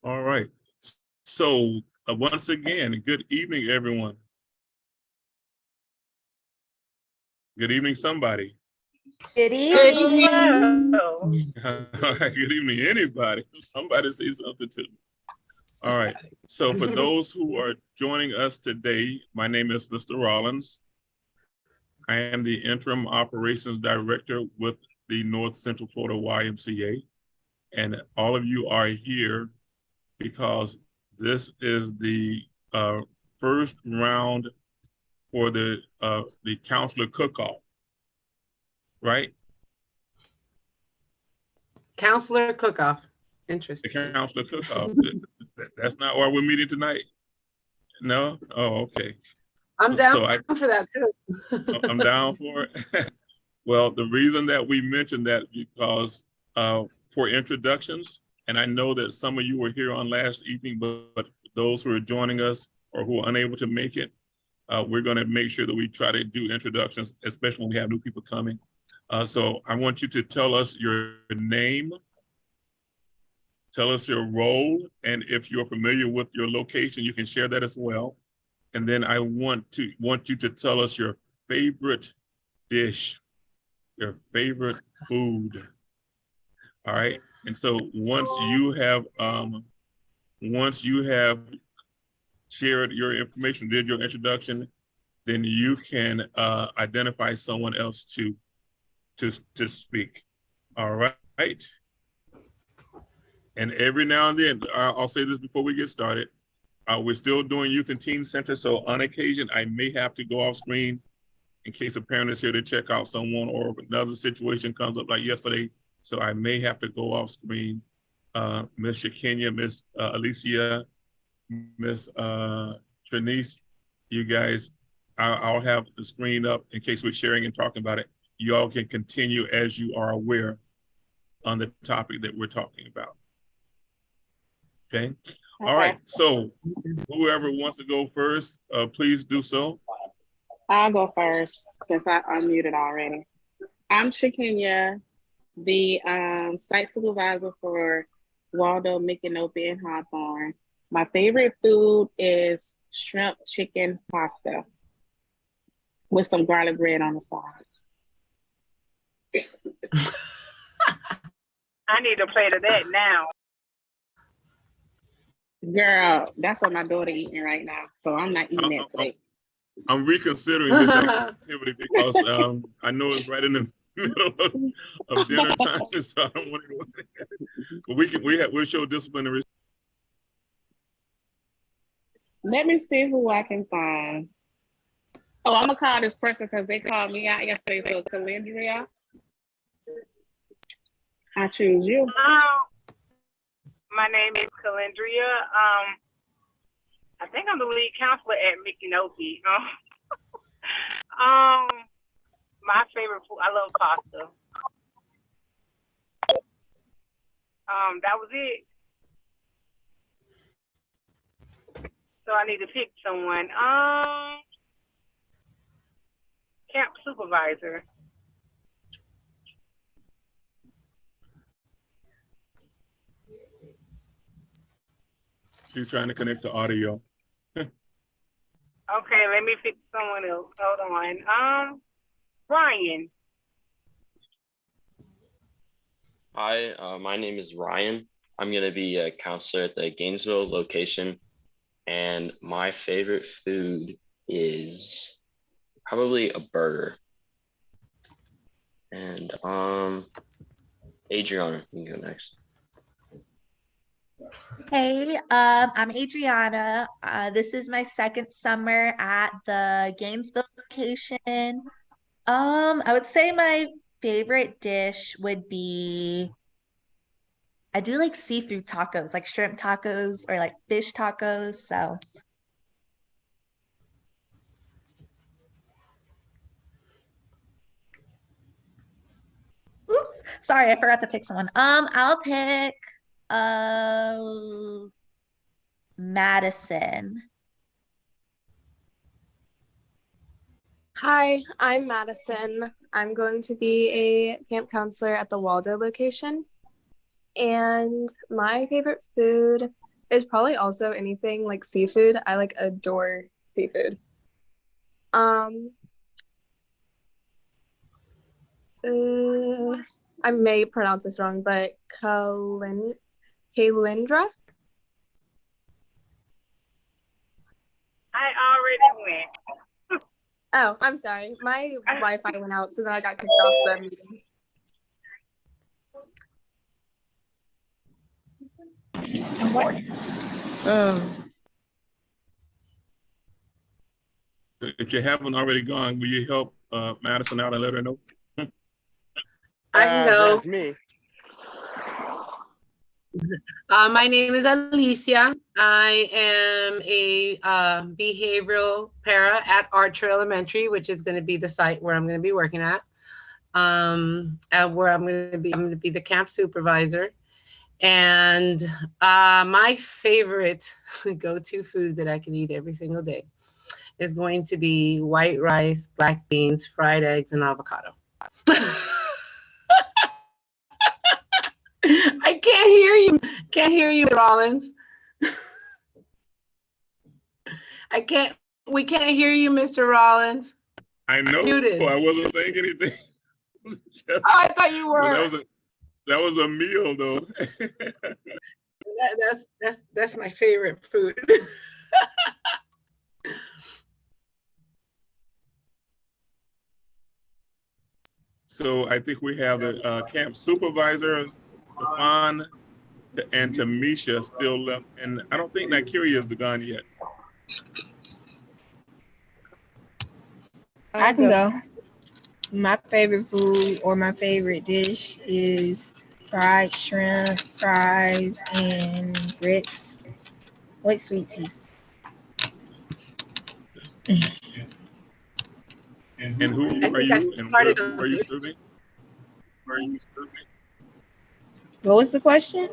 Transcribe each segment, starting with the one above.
All right. So once again, good evening, everyone. Good evening, somebody. Good evening. All right, good evening, anybody. Somebody say something to me. All right. So for those who are joining us today, my name is Mr. Rollins. I am the Interim Operations Director with the North Central Florida YMCA. And all of you are here because this is the first round for the counselor cook-off, right? Counselor cook-off. The Interesting. counselor cook-off. That's not why we're meeting tonight. No? Oh, okay. I'm down for that too. I'm down for it. Well, the reason that we mentioned that because for introductions, and I know that some of you were here on last evening, but those who are joining us or who are unable to make it, we're going to make sure that we try to do introductions, especially when we have new people coming. So I want you to tell us your name, tell us your role, and if you're familiar with your location, you can share that as well. And then I want you to tell us your favorite dish, your favorite food. All right. And so once you have shared your information, did your introduction, then you can identify someone else to speak. All right. And every now and then, I'll say this before we get started. We're still doing Youth and Teen Center, so on occasion, I may have to go off screen in case a parent is here to check out someone or another situation comes up like yesterday. So I may have to go off screen. Miss Shakenya, Miss Alicia, Miss Trinice, you guys, I'll have the screen up in case we're sharing and talking about it. You all can continue as you are aware on the topic that we're talking about. Okay. All right. So whoever wants to go first, please do so. I'll go first since I unmuted already. I'm Shakenya, the site supervisor for Waldo, Micanopy, and Hawthorne. My favorite food is shrimp chicken pasta with some garlic bread on the side. I need a plate of that now. Girl, that's what my daughter eating right now, so I'm not eating that today. I'm reconsidering this activity because I know it's right in the middle of dinner time, so I don't want to go. But we'll show discipline. Let me see who I can find. Oh, I'm gonna call this person because they called me out yesterday. So Calendria, I choose you. My name is Calendria. I think I'm the lead counselor at Micanopy. My favorite food, I love pasta. That was it. So I need to pick someone. Camp supervisor. She's trying to connect to audio. Okay, let me pick someone else. Hold on. Ryan. Hi, my name is Ryan. I'm going to be a counselor at the Gainesville location, and my favorite food is probably a burger. And Adriana, you can go next. Hey, I'm Adriana. This is my second summer at the Gainesville location. I would say my favorite dish would be, I do like seafood tacos, like shrimp tacos or like fish tacos. So oops, sorry, I forgot to pick someone. I'll pick Madison. Hi, I'm Madison. I'm going to be a camp counselor at the Waldo location. And my favorite food is probably also anything like seafood. I like adore seafood. Um, I may pronounce this wrong, but Kalindra? I already went. Oh, I'm sorry. My Wi-Fi went out, so then I got kicked off the meeting. If you haven't already gone, will you help Madison out and let her know? I can go. That's me. My name is Alicia. I am a behavioral para at Archer Elementary, which is going to be the site where I'm going to be working at. Where I'm going to be the camp supervisor. And my favorite go-to food that I can eat every single day is going to be white rice, black beans, fried eggs, and avocado. I can't hear you, Rollins. We can't hear you, Mr. Rollins. I know, I wasn't saying anything. Oh, I thought you were. That was a meal, though. That's my favorite food. So I think we have the camp supervisors, Stefan and Tamisha still left, and I don't think Nigeria is gone yet. I can go. My favorite food or my favorite dish is fried shrimp, fries, and grits with sweet tea. And who are you? And where are you serving? What was the question?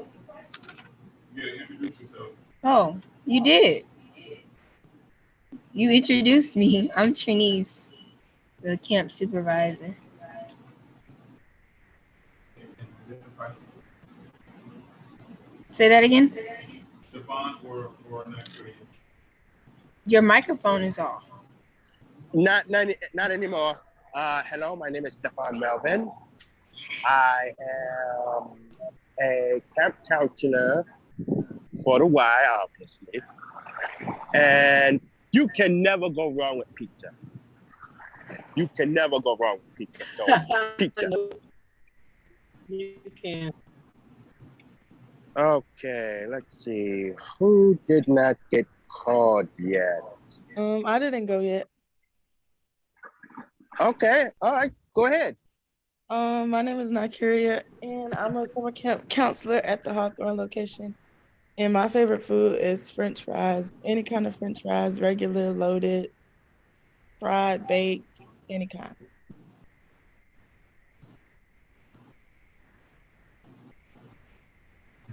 Yeah, introduce yourself. Oh, you did. You introduced me. I'm Trinice, the camp supervisor. Say that again. Stefan or Nigeria? Your microphone is off. Not anymore. Hello, my name is Stefan Melvin. I am a camp counselor for the Y, obviously. And you can never go wrong with pizza. You can never go wrong with pizza. So, pizza. You can. Okay, let's see. Who did not get called yet? I didn't go yet. Okay, all right, go ahead. My name is Nigeria, and I'm a summer camp counselor at the Hawthorne location. And my favorite food is French fries. Any kind of French fries, regular, loaded, fried, baked, any kind.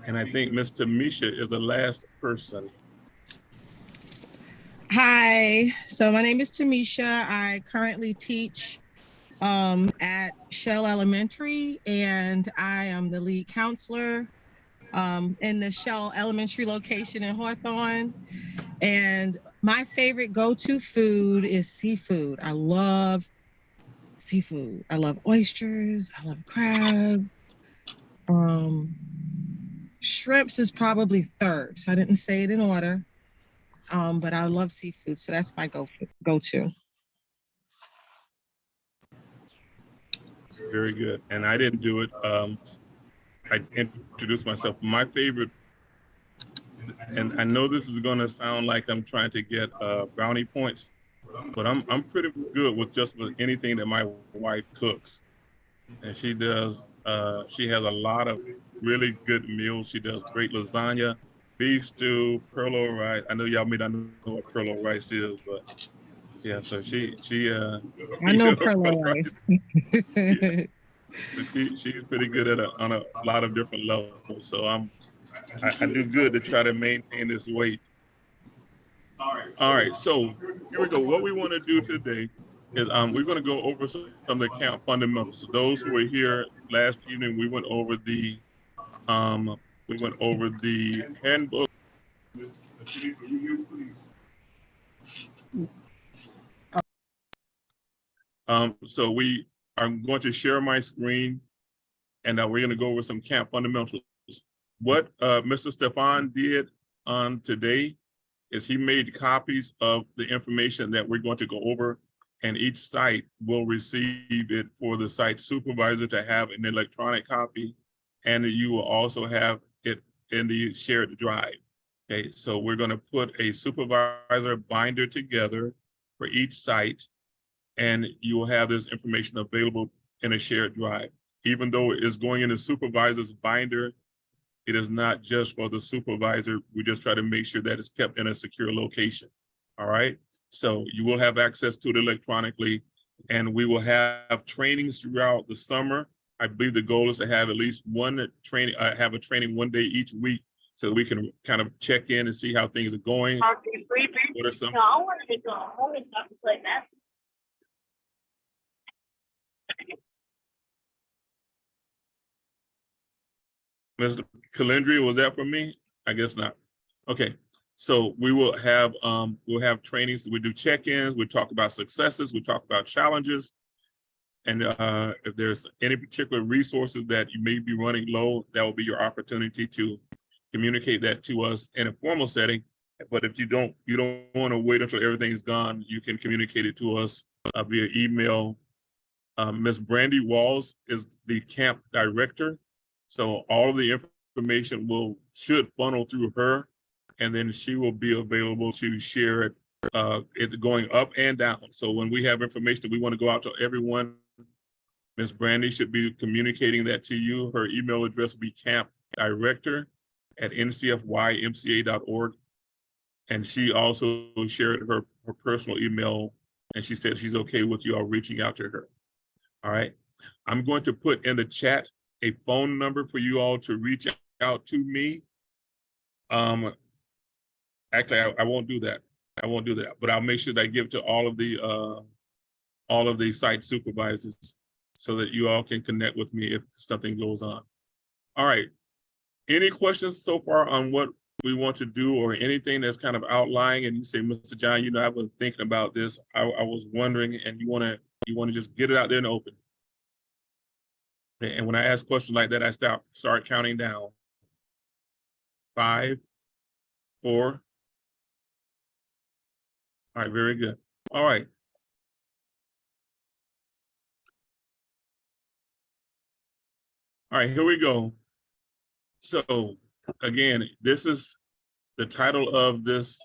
And I think Miss Tamisha is the last person. Hi, so my name is Tamisha. I currently teach at Shell Elementary, and I am the lead counselor in the Shell Elementary location in Hawthorne. And my favorite go-to food is seafood. I love seafood. I love oysters. I love crab. Shrimps is probably third. So I didn't say it in order. But I love seafood, so that's my go-to. Very good. And I didn't do it. I introduced myself. My favorite, and I know this is going to sound like I'm trying to get brownie points, but I'm pretty good with just with anything that my wife cooks. And she does. She has a lot of really good meals. She does great lasagna, beef stew, perlo rice. I know y'all may not know what perlo rice is, but yeah. So she I know perlo rice. Yeah. She's pretty good at on a lot of different levels. So I do good to try to maintain this weight. All right. So here we go. What we want to do today is we're going to go over some of the camp fundamentals. So those who were here last evening, we went over the handbook So I'm going to share my screen, and we're going to go over some camp fundamentals. What Mr. Stefan did on today is he made copies of the information that we're going to go over, and each site will receive it for the site supervisor to have an electronic copy, and you will also have it in the shared drive. Okay, so we're going to put a supervisor binder together for each site, and you will have this information available in a shared drive. Even though it's going in the supervisor's binder, it is not just for the supervisor. We just try to make sure that it's kept in a secure location. All right. So you will have access to it electronically, and we will have trainings throughout the summer. I believe the goal is to have at least one training, have a training one day each week, so that we can kind of check in and see how things are going. What are some? Mr. Calendria, was that for me? I guess not. Okay. So we will have we'll have trainings. We do check-ins. We talk about successes. We talk about challenges. And if there's any particular resources that you may be running low, that will be your opportunity to communicate that to us in a formal setting. But if you don't want to wait until everything's gone, you can communicate it to us via email. Ms. Brandy Walls is the camp director. So all of the information should funnel through her, and then she will be available to share it going up and down. So when we have information that we want to go out to everyone, Ms. Brandy should be communicating that to you. Her email address will be campdirector@ncfymca.org. And she also shared her personal email, and she said she's okay with you all reaching out to her. All right. I'm going to put in the chat a phone number for you all to reach out to me. Actually, I won't do that. I won't do that, but I'll make sure that I give to all of the site supervisors so that you all can connect with me if something goes on. All right. Any questions so far on what we want to do, or anything that's kind of outlying and you say, Mr. John, I was thinking about this. I was wondering, and you want to just get it out there in the open. And when I ask questions like that, I start counting down. 5, 4. All right, very good. All right. All right, here we go. So again, this is the title of this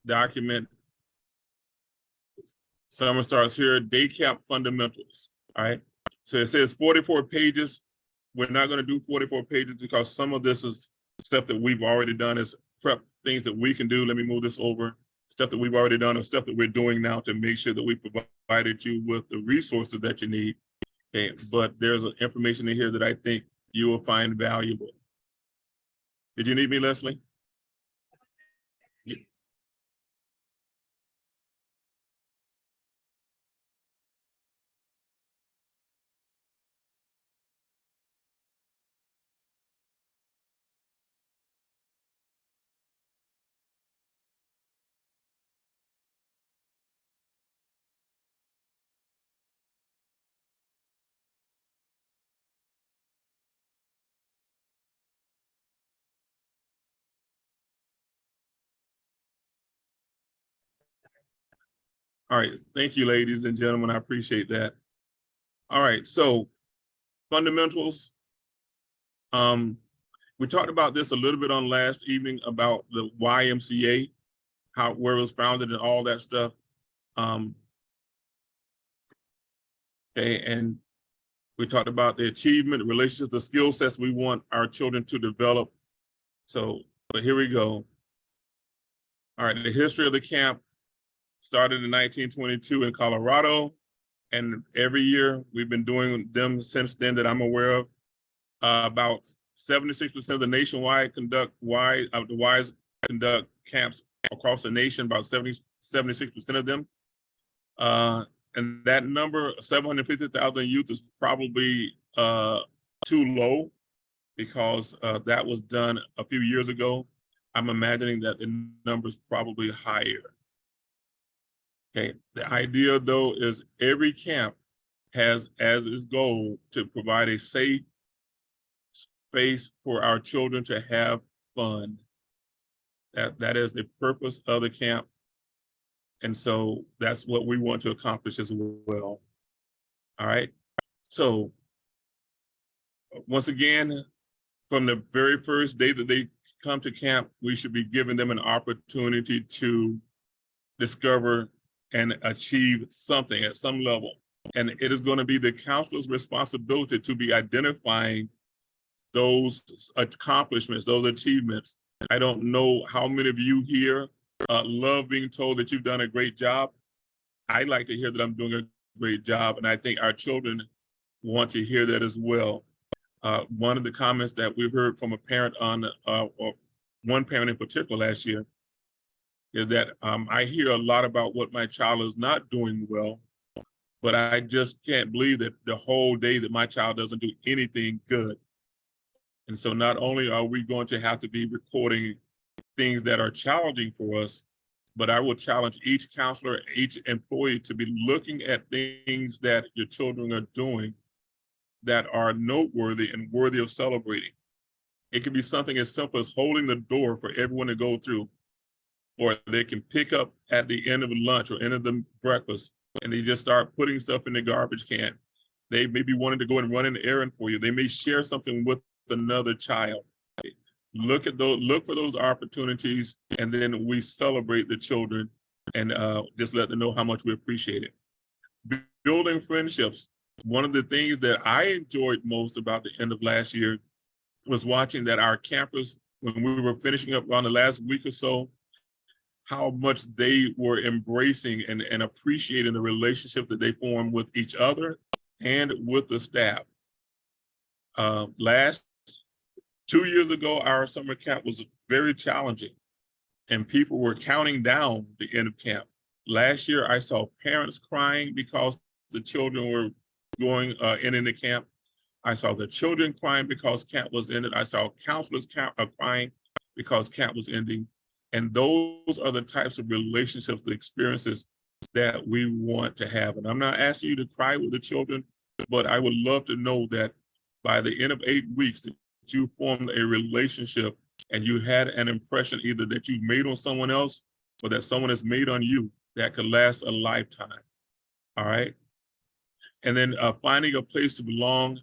document. Summer starts here, day camp fundamentals. All right. So it says 44 pages. We're not going to do 44 pages because some of this is stuff that we've already done, is prep things that we can do. Let me move this over. Stuff that we've already done, or stuff that we're doing now to make sure that we provided you with the resources that you need. Okay, but there's information in here that I think you will find valuable. Did you need me, Leslie? Yeah. All right, thank you, ladies and gentlemen. I appreciate that. All right, so fundamentals. We talked about this a little bit on last evening about the YMCA, where it was founded and all that stuff. Okay, and we talked about the achievement, the relationships, the skill sets we want our children to develop. So, but here we go. All right, the history of the camp started in 1922 in Colorado, and every year we've been doing them since then that I'm aware of. About 76% of the nationwide conduct camps across the nation, about 76% of them. And that number, 750,000 youth, is probably too low. because that was done a few years ago. I'm imagining that the number's probably higher. Okay, the idea though is every camp has as its goal to provide a safe space for our children to have fun. That is the purpose of the camp. And so that's what we want to accomplish as well. All right. So once again, from the very first day that they come to camp, we should be giving them an opportunity to discover and achieve something at some level. And it is going to be the counselor's responsibility to be identifying those accomplishments, those achievements. I don't know how many of you here love being told that you've done a great job. I like to hear that I'm doing a great job, and I think our children want to hear that as well. One of the comments that we heard from a parent on, or one parent in particular last year, is that I hear a lot about what my child is not doing well, but I just can't believe that the whole day that my child doesn't do anything good. And so not only are we going to have to be recording things that are challenging for us, but I will challenge each counselor, each employee to be looking at things that your children are doing that are noteworthy and worthy of celebrating. It can be something as simple as holding the door for everyone to go through, or they can pick up at the end of lunch or end of the breakfast, and they just start putting stuff in the garbage can. They may be wanting to go and run an errand for you. They may share something with another child. Look for those opportunities, and then we celebrate the children and just let them know how much we appreciate it. Building friendships. One of the things that I enjoyed most about the end of last year was watching that our campers, when we were finishing up around the last week or so, how much they were embracing and appreciating the relationship that they formed with each other and with the staff. Last 2 years ago, our summer camp was very challenging, and people were counting down the end of camp. Last year, I saw parents crying because the children were going in the camp. I saw the children crying because camp was ended. I saw counselors crying because camp was ending. And those are the types of relationships, the experiences that we want to have. And I'm not asking you to cry with the children, but I would love to know that by the end of 8 weeks, that you formed a relationship and you had an impression either that you made on someone else or that someone has made on you that could last a lifetime. All right. And then finding a place to belong.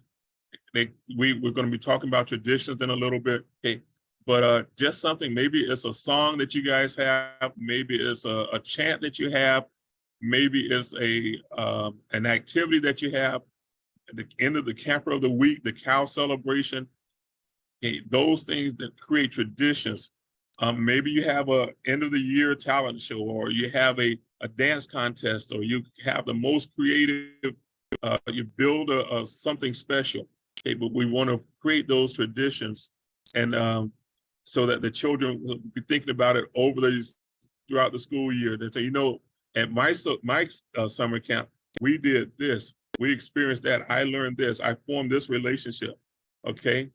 We're going to be talking about traditions in a little bit. Okay. But just something, maybe it's a song that you guys have, maybe it's a chant that you have, maybe it's an activity that you have at the end of the camper of the week, the cow celebration. Okay, those things that create traditions. Maybe you have a end of the year talent show, or you have a dance contest, or you have the most creative, you build something special. Okay, but we want to create those traditions, and so that the children will be thinking about it throughout the school year. They say, at my summer camp, we did this, we experienced that, I learned this, I formed this relationship. Okay,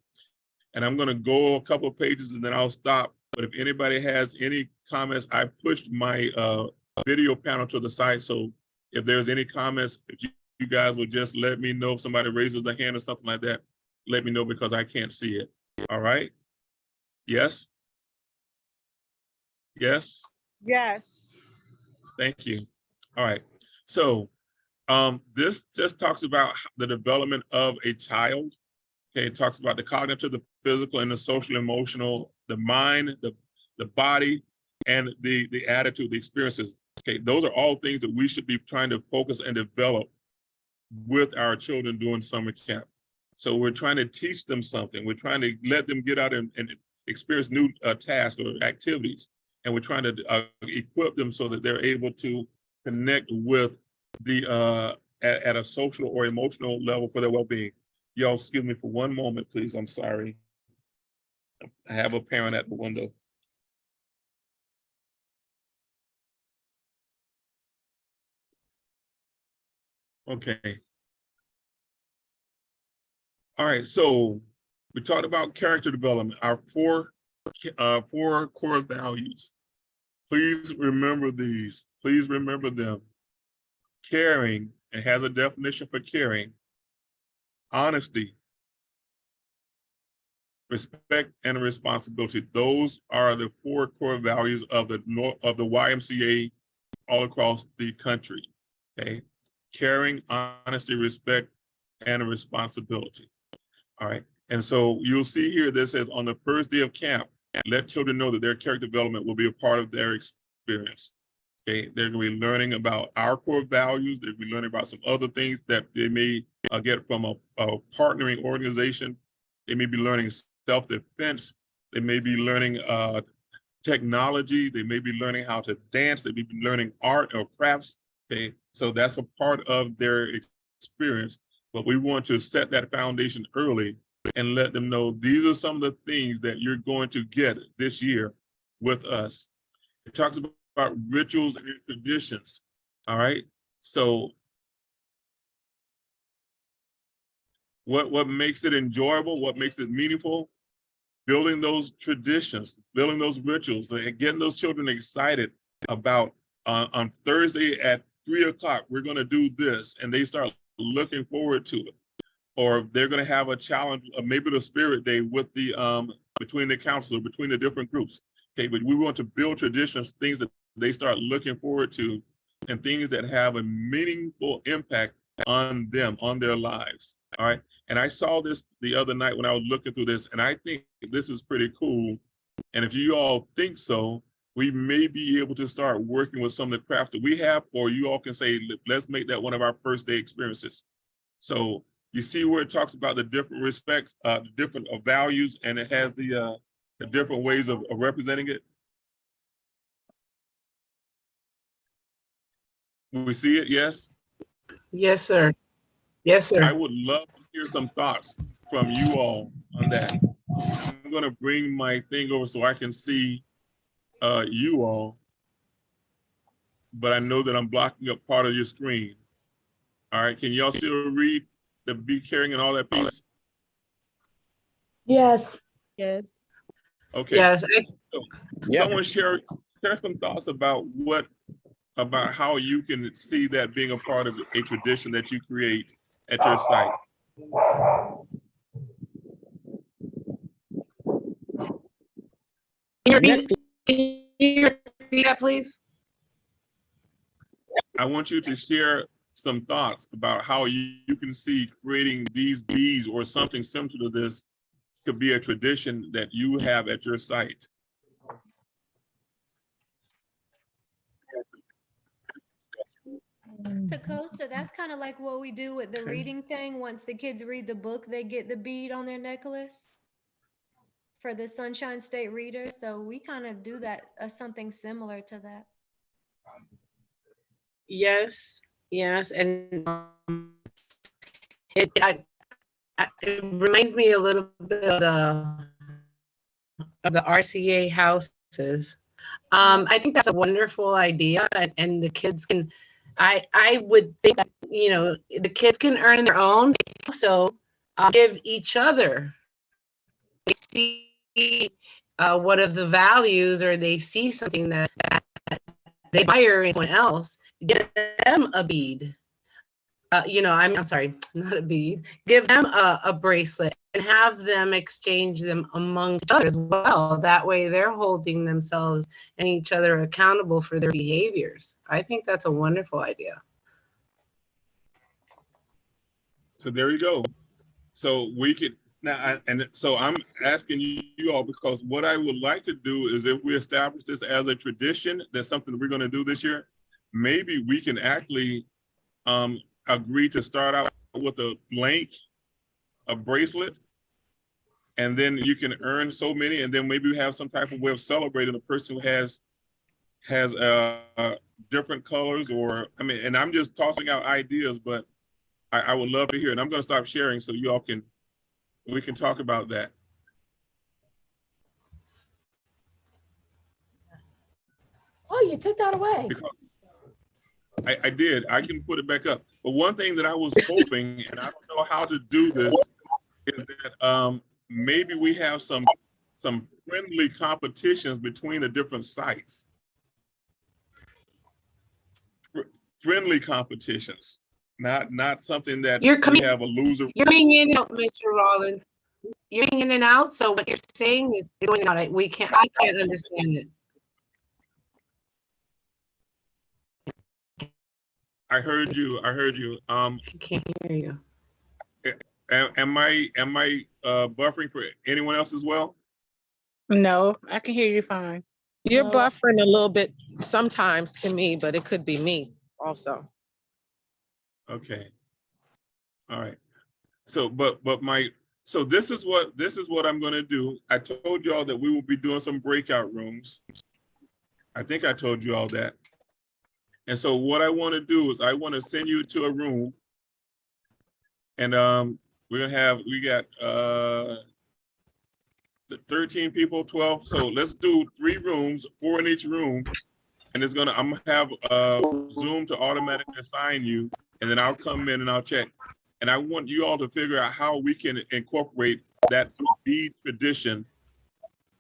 and I'm going to go a couple of pages and then I'll stop. But if anybody has any comments, I pushed my video panel to the side. So if there's any comments, if you guys would just let me know if somebody raises a hand or something like that, let me know because I can't see it. All right. Yes. Yes. Yes. Thank you. All right. So this just talks about the development of a child. Okay, it talks about the cognitive, the physical, and the social, emotional, the mind, the body, and the attitude, the experiences. Okay, those are all things that we should be trying to focus and develop with our children during summer camp. So we're trying to teach them something. We're trying to let them get out and experience new tasks or activities. And we're trying to equip them so that they're able to connect with the at a social or emotional level for their well-being. Y'all excuse me for one moment, please. I'm sorry. I have a parent at the window. Okay. All right, so We talked about character development, our four core values. Please remember these. Please remember them. Caring, it has a definition for caring. Honesty, respect, and responsibility. Those are the four core values of the YMCA all across the country. Okay, caring, honesty, respect, and responsibility. All right, and so you'll see here this says on the first day of camp, let children know that their character development will be a part of their experience. Okay, they're going to be learning about our core values. They'll be learning about some other things that they may get from a partnering organization. They may be learning self-defense. They may be learning technology. They may be learning how to dance. They may be learning art or crafts. Okay, so that's a part of their experience. But we want to set that foundation early and let them know these are some of the things that you're going to get this year with us. It talks about rituals and traditions. All right. So what makes it enjoyable, what makes it meaningful? Building those traditions, building those rituals, and getting those children excited about on Thursday at 3 o'clock, we're going to do this, and they start looking forward to it. Or they're going to have a challenge, maybe the spirit day with the between the counselor, between the different groups. Okay, but we want to build traditions, things that they start looking forward to, and things that have a meaningful impact on them, on their lives. All right. And I saw this the other night when I was looking through this, and I think this is pretty cool. And if you all think so, we may be able to start working with some of the craft that we have, or you all can say, let's make that one of our first day experiences. So you see where it talks about the different respects, the different values, and it has the different ways of representing it. We see it, yes? Yes, sir. Yes, sir. I would love to hear some thoughts from you all on that. I'm going to bring my thing over so I can see you all, but I know that I'm blocking up part of your screen. All right, can y'all still read the be caring and all that piece? Yes. Yes. Okay. Yes. So, someone share some thoughts about how you can see that being a part of a tradition that you create at your site. Can you repeat that, please? I want you to share some thoughts about how you can see creating these bees or something similar to this could be a tradition that you have at your site. To Costa, that's kind of like what we do with the reading thing. Once the kids read the book, they get the bead on their necklace for the Sunshine State Reader. So we kind of do that, something similar to that. Yes, yes, and it reminds me a little bit of the RCA houses. I think that's a wonderful idea, and the kids can. I would think that, you know, the kids can earn their own. So give each other. They see one of the values, or they see something that they admire in someone else. Give them a bead. You know, I'm sorry, not a bead. Give them a bracelet and have them exchange them among each other as well. That way they're holding themselves and each other accountable for their behaviors. I think that's a wonderful idea. So there you go. So we could now, so I'm asking you all, because what I would like to do is, if we establish this as a tradition, that's something we're going to do this year, maybe we can actually agree to start out with a bracelet, and then you can earn so many, and then maybe we have some type of way of celebrating the person who has different colors, or I mean, and I'm just tossing out ideas, but I would love to hear it. And I'm going to stop sharing so you all we can talk about that. Oh, you took that away. Because I did. I can put it back up. But one thing that I was hoping, and I don't know how to do this, is that maybe we have some friendly competitions between the different sites. Friendly competitions, not something that we have a loser. You're coming in and out, Mr. Rollins. You're in and out. So what you're saying is going on. I can't understand it. I heard you. I can't hear you. Am I buffering for anyone else as well? No, I can hear you fine. You're buffering a little bit sometimes to me, but it could be me also. Okay. All right. So, so this is what I'm going to do. I told you all that we will be doing some breakout rooms. I think I told you all that. And so what I want to do is I want to send you to a room, and we got 13 people, 12. So let's do 3 rooms, 4 in each room, and I'm gonna have Zoom to automatically assign you, and then I'll come in and I'll check. And I want you all to figure out how we can incorporate that bead tradition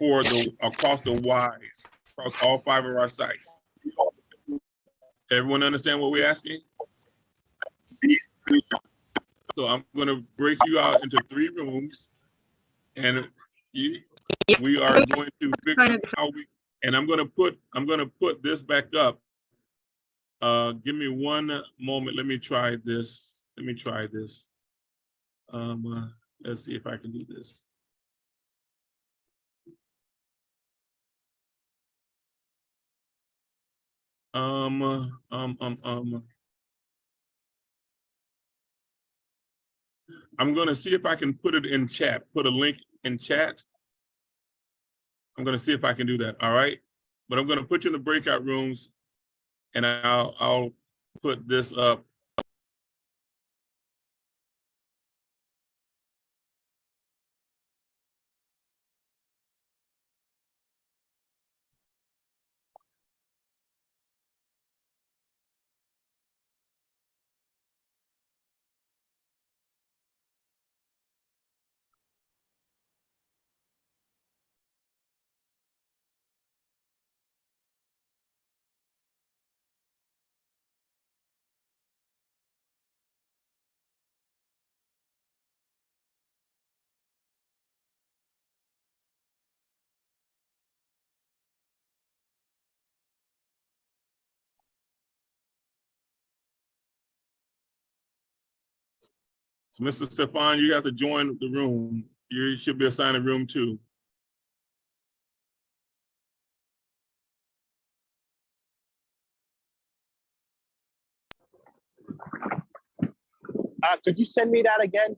across the Ys, across all 5 of our sites. Everyone understand what we're asking? So I'm going to break you out into 3 rooms, and we are going to figure out how we. And I'm going to put this back up. Give me one moment. Let me try this. Let's see if I can do this. I'm going to see if I can put it in chat, put a link in chat. I'm going to see if I can do that. All right. But I'm going to put you in the breakout rooms, and I'll put this up. So Mr. Stefan, you have to join the room. You should be assigned a room 2. Could you send me that again?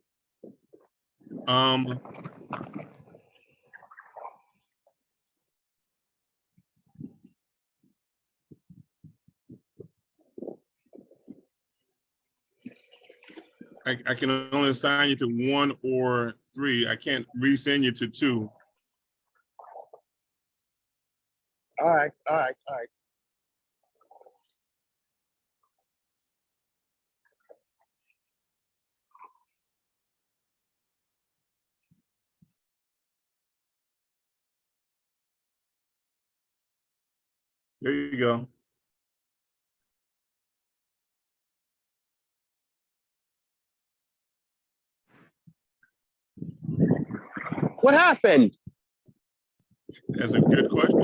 I can only assign you to 1 or 3. I can't resend you to 2. All right. There you go. What happened? That's a good question.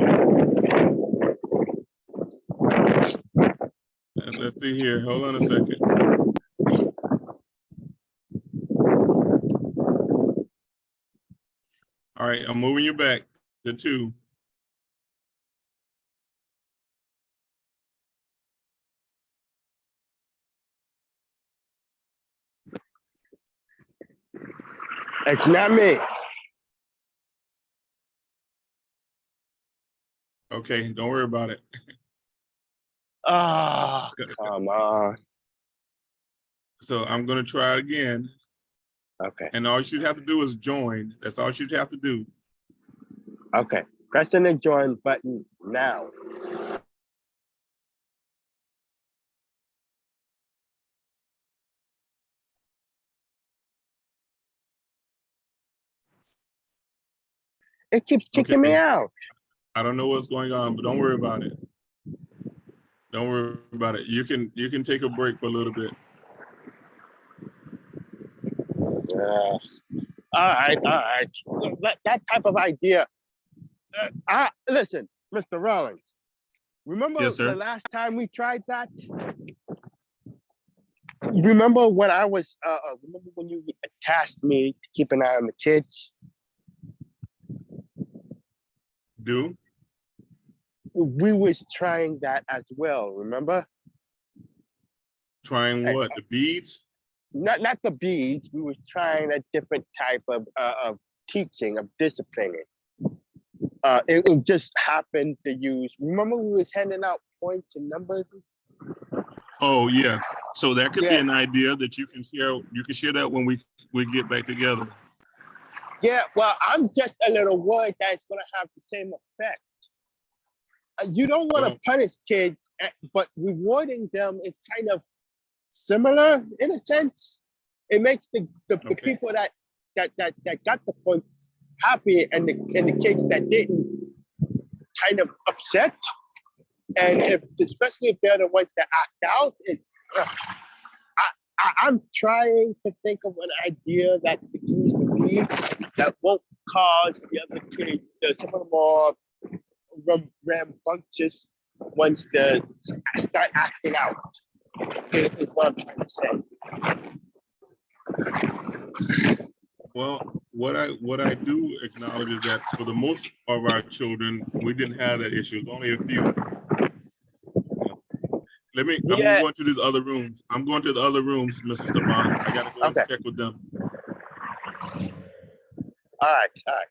Let's see here. Hold on a second. All right, I'm moving you back to 2. It's not me. Okay, don't worry about it. Oh, come on. So I'm going to try it again. Okay. And all you have to do is join. That's all you have to do. Okay. Pressing the join button now. It keeps kicking me Okay. out. I don't know what's going on, but don't worry about it. Don't worry about it. You can take a break for a little bit. Yeah. All right, all right. That type of idea. Listen, Mr. Rollins. Remember Yes, the sir. last time we tried that? Remember when I was? Remember when you tasked me to keep an eye on the kids? Do? We was trying that as well. Remember? Trying what? The beads? Not the beads. We was trying a different type of teaching, of disciplining. It just happened to use. Remember we was handing out points and numbers. Oh yeah. So that could be Yeah, an idea that you can share. You can share that when we get back together. yeah. Well, I'm just a little worried that it's gonna have the same effect. You don't want to Well, punish kids, but rewarding them is kind of similar in a sense. It makes the okay. people that got the points happy, and the kids that didn't kind of upset. And especially if they're the ones that act out, I'm trying to think of an idea that could use the beats that won't cause the other kids, some of the more rambunctious ones, to start acting out. Is what I'm trying to say. Well, what I do acknowledge is that for the most of our children, we didn't have that issue. It's only a few. I'm Yeah. going to these other rooms. I'm going to the other rooms, Mrs. Stefan. I gotta go Okay. check with them. All right. All right.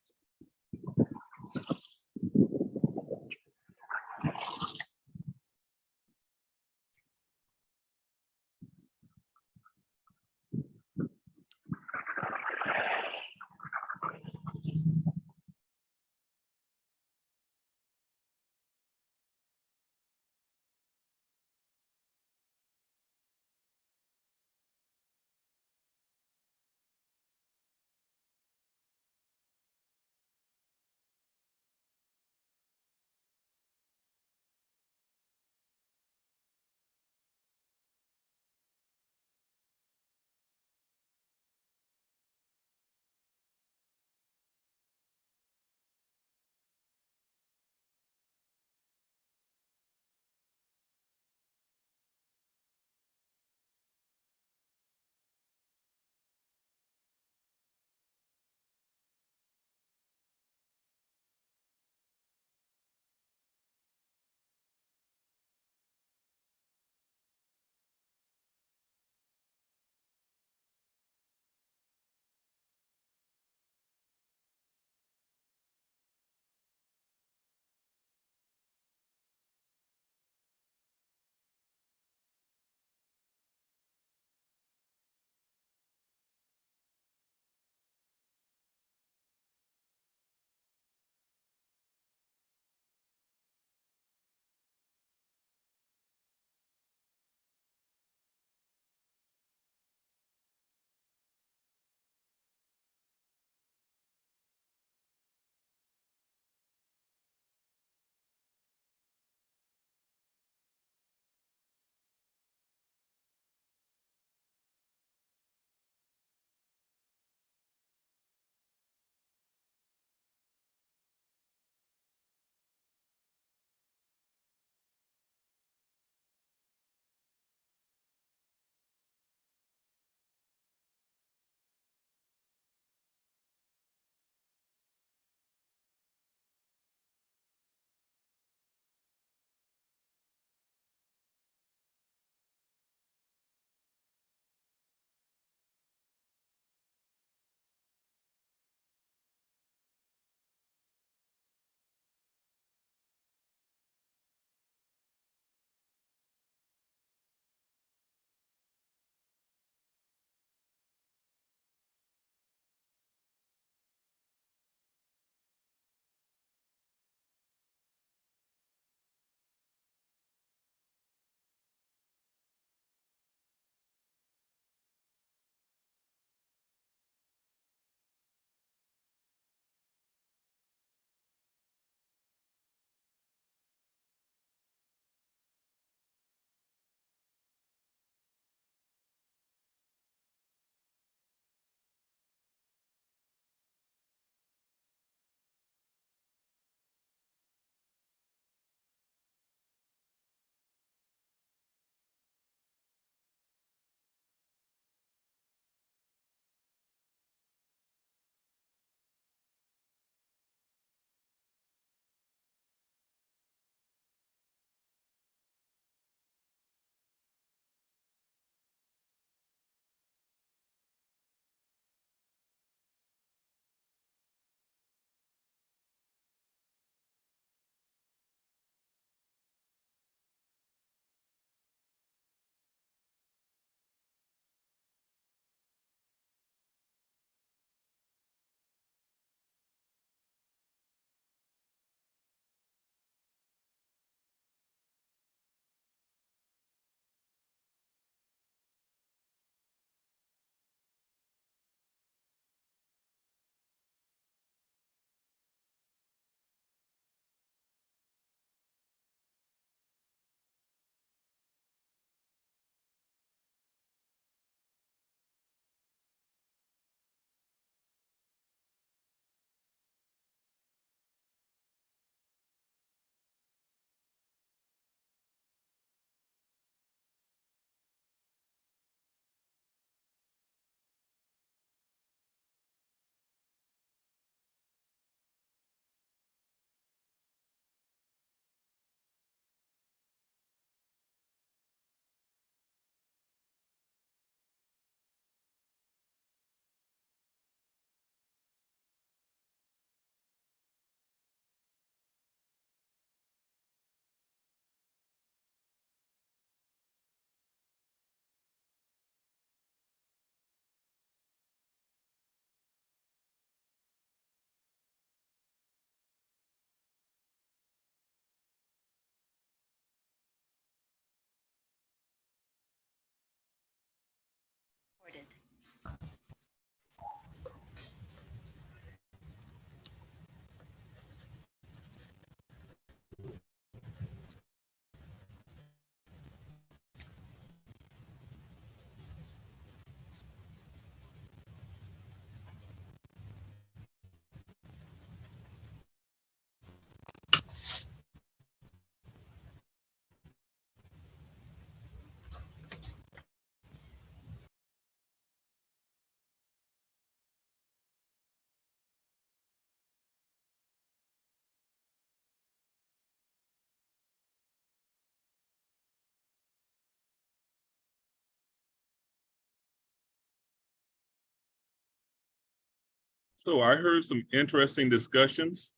So I heard some interesting discussions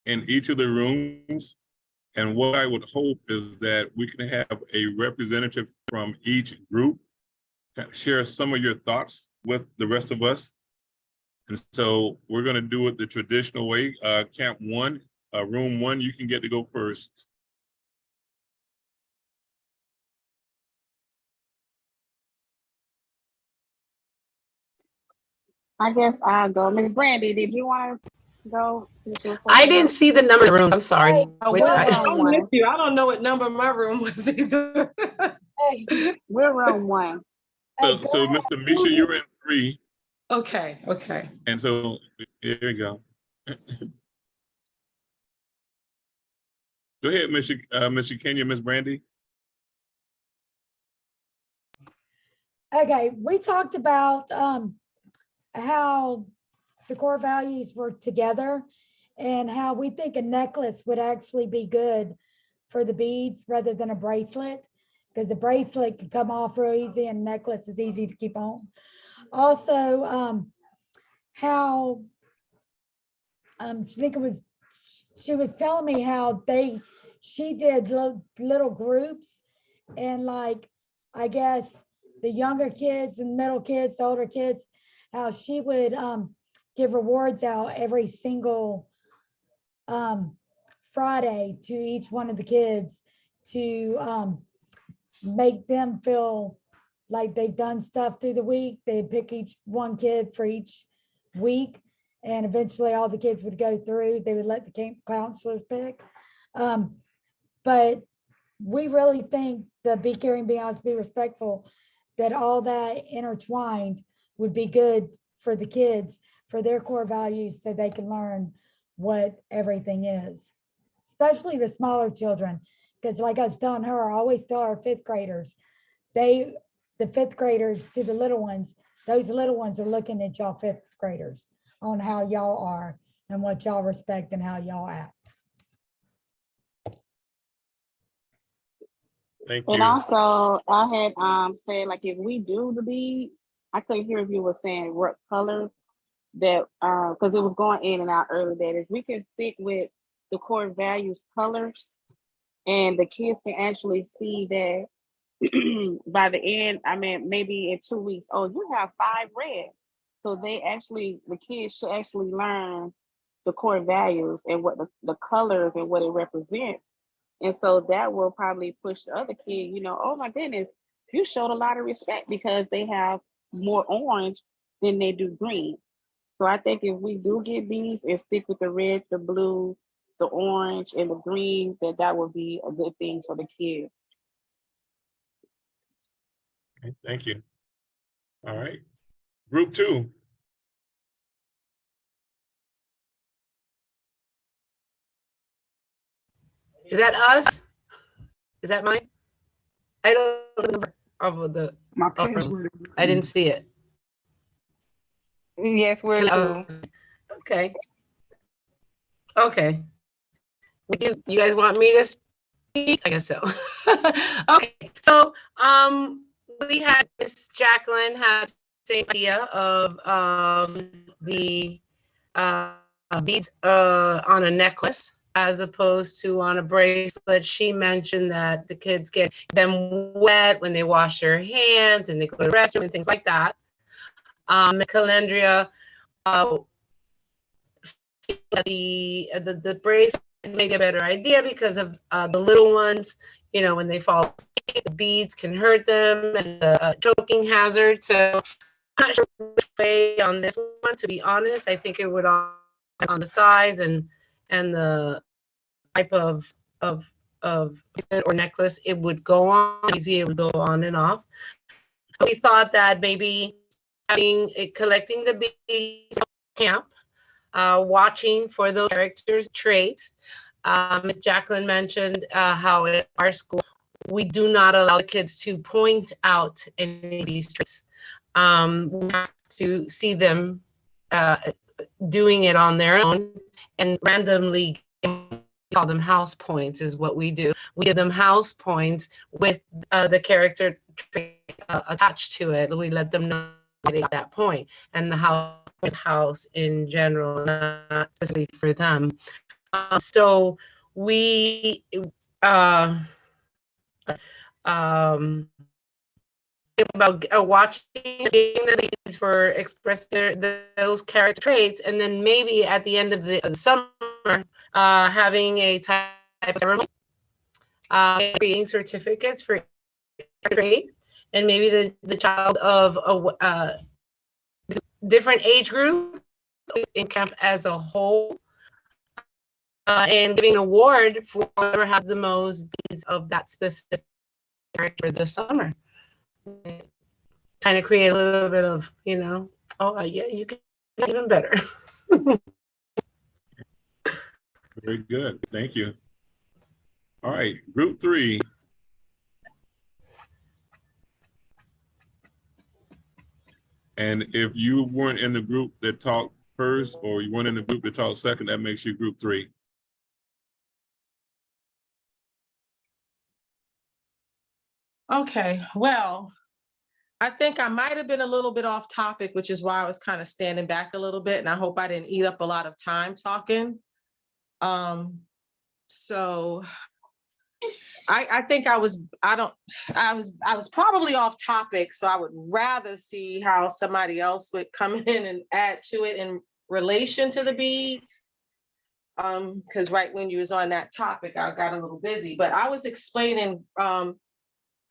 in each of the rooms. And what I would hope is that we can have a representative from each group share some of your thoughts with the rest of us. And so we're going to do it the traditional way. Camp 1, room 1, you can get to go first. I guess I'll go. Miss Brandy, did you want to go? Since you were I first didn't up? see the number of the room. I'm sorry. Hey, Oh, Which we're I, room I'm with one. you. I don't know what number my room was either. hey, We're room one. hey, So go ahead. Mr. Misha, you're in 3. Okay, okay. And so there you go. Go ahead, Mr. Kenya, Miss Brandy. Okay, we talked about how the core values were together and how we think a necklace would actually be good for the beads rather than a bracelet, because the bracelet can come off real easy and necklace is easy to keep on. Also, how Shanika she was telling me how she did little groups, and like, I guess the younger kids and middle kids, the older kids, how she would give rewards out every single Friday to each one of the kids to make them feel like they've done stuff through the week. They'd pick each one kid for each week, and eventually all the kids would go through. They would let the camp counselors pick. But we really think the be caring, be honest, be respectful, that all that intertwined would be good for the kids, for their core values, so they can learn what everything is, especially the smaller children. Because like I was telling her, I always tell our 5th graders, the 5th graders to the little ones, those little ones are looking at y'all 5th graders on how y'all are and what y'all respect and how y'all act. Thank And you. also, I had said, like, if we do the beads, I couldn't hear if you were saying what colors that because it was going in and out earlier, that if we can stick with the core values colors, and the kids can actually see that by the end, I mean, maybe in 2 weeks, oh, you have 5 red. So the kids should actually learn the core values and what the colors and what it represents. And so that will probably push the other kid, oh my goodness, you showed a lot of respect because they have more orange than they do green. So I think if we do get these and stick with the red, the blue, the orange, and the green, that would be a good thing for the kids. Okay, thank you. All right. Group 2. is that us? Is that mine? I don't know the number of the My room. I didn't see it. Yes, we're two. Okay. Okay. You guys want me to speak? I guess so. Okay. So we had Miss Jacqueline had the same idea of the beads on a necklace as opposed to on a bracelet. She mentioned that the kids get them wet when they wash their hands and they go to the restroom and things like that. Ms. Calendria, the bracelet may be a better idea because of the little ones, when they fall asleep, the beads can hurt them and the choking hazard. So I'm not sure which way on this one, to be honest. I think it would on the size and the type of or necklace it would go on. Easy, it would go on and off. But we thought that maybe collecting the beads camp, watching for those characters' traits. Ms. Jacqueline mentioned how at our school we do not allow the kids to point out any of these traits. We have to see them doing it on their own, and randomly call them house points is what we do. We give them house points with the character trait attached to it. We let them know they got that point, and the house in general, not specifically for them. So we about watching the leads for express those character traits, and then maybe at the end of the summer, having a type of ceremony, creating certificates for trait, and maybe the child of a different age group in camp as a whole, and giving an award for whoever has the most beads of that specific character this summer. Kind of create a little bit of, oh yeah, you can do even better. Very good. Thank you. All right, group 3. And if you weren't in the group that talked first, or you weren't in the group that talked second, that makes you group 3. Okay, well, I think I might have been a little bit off topic, which is why I was kind of standing back a little bit, and I hope I didn't eat up a lot of time talking. So I think I was probably off topic, so I would rather see how somebody else would come in and add to it in relation to the beads. Because right when you was on that topic, I got a little busy, but I was explaining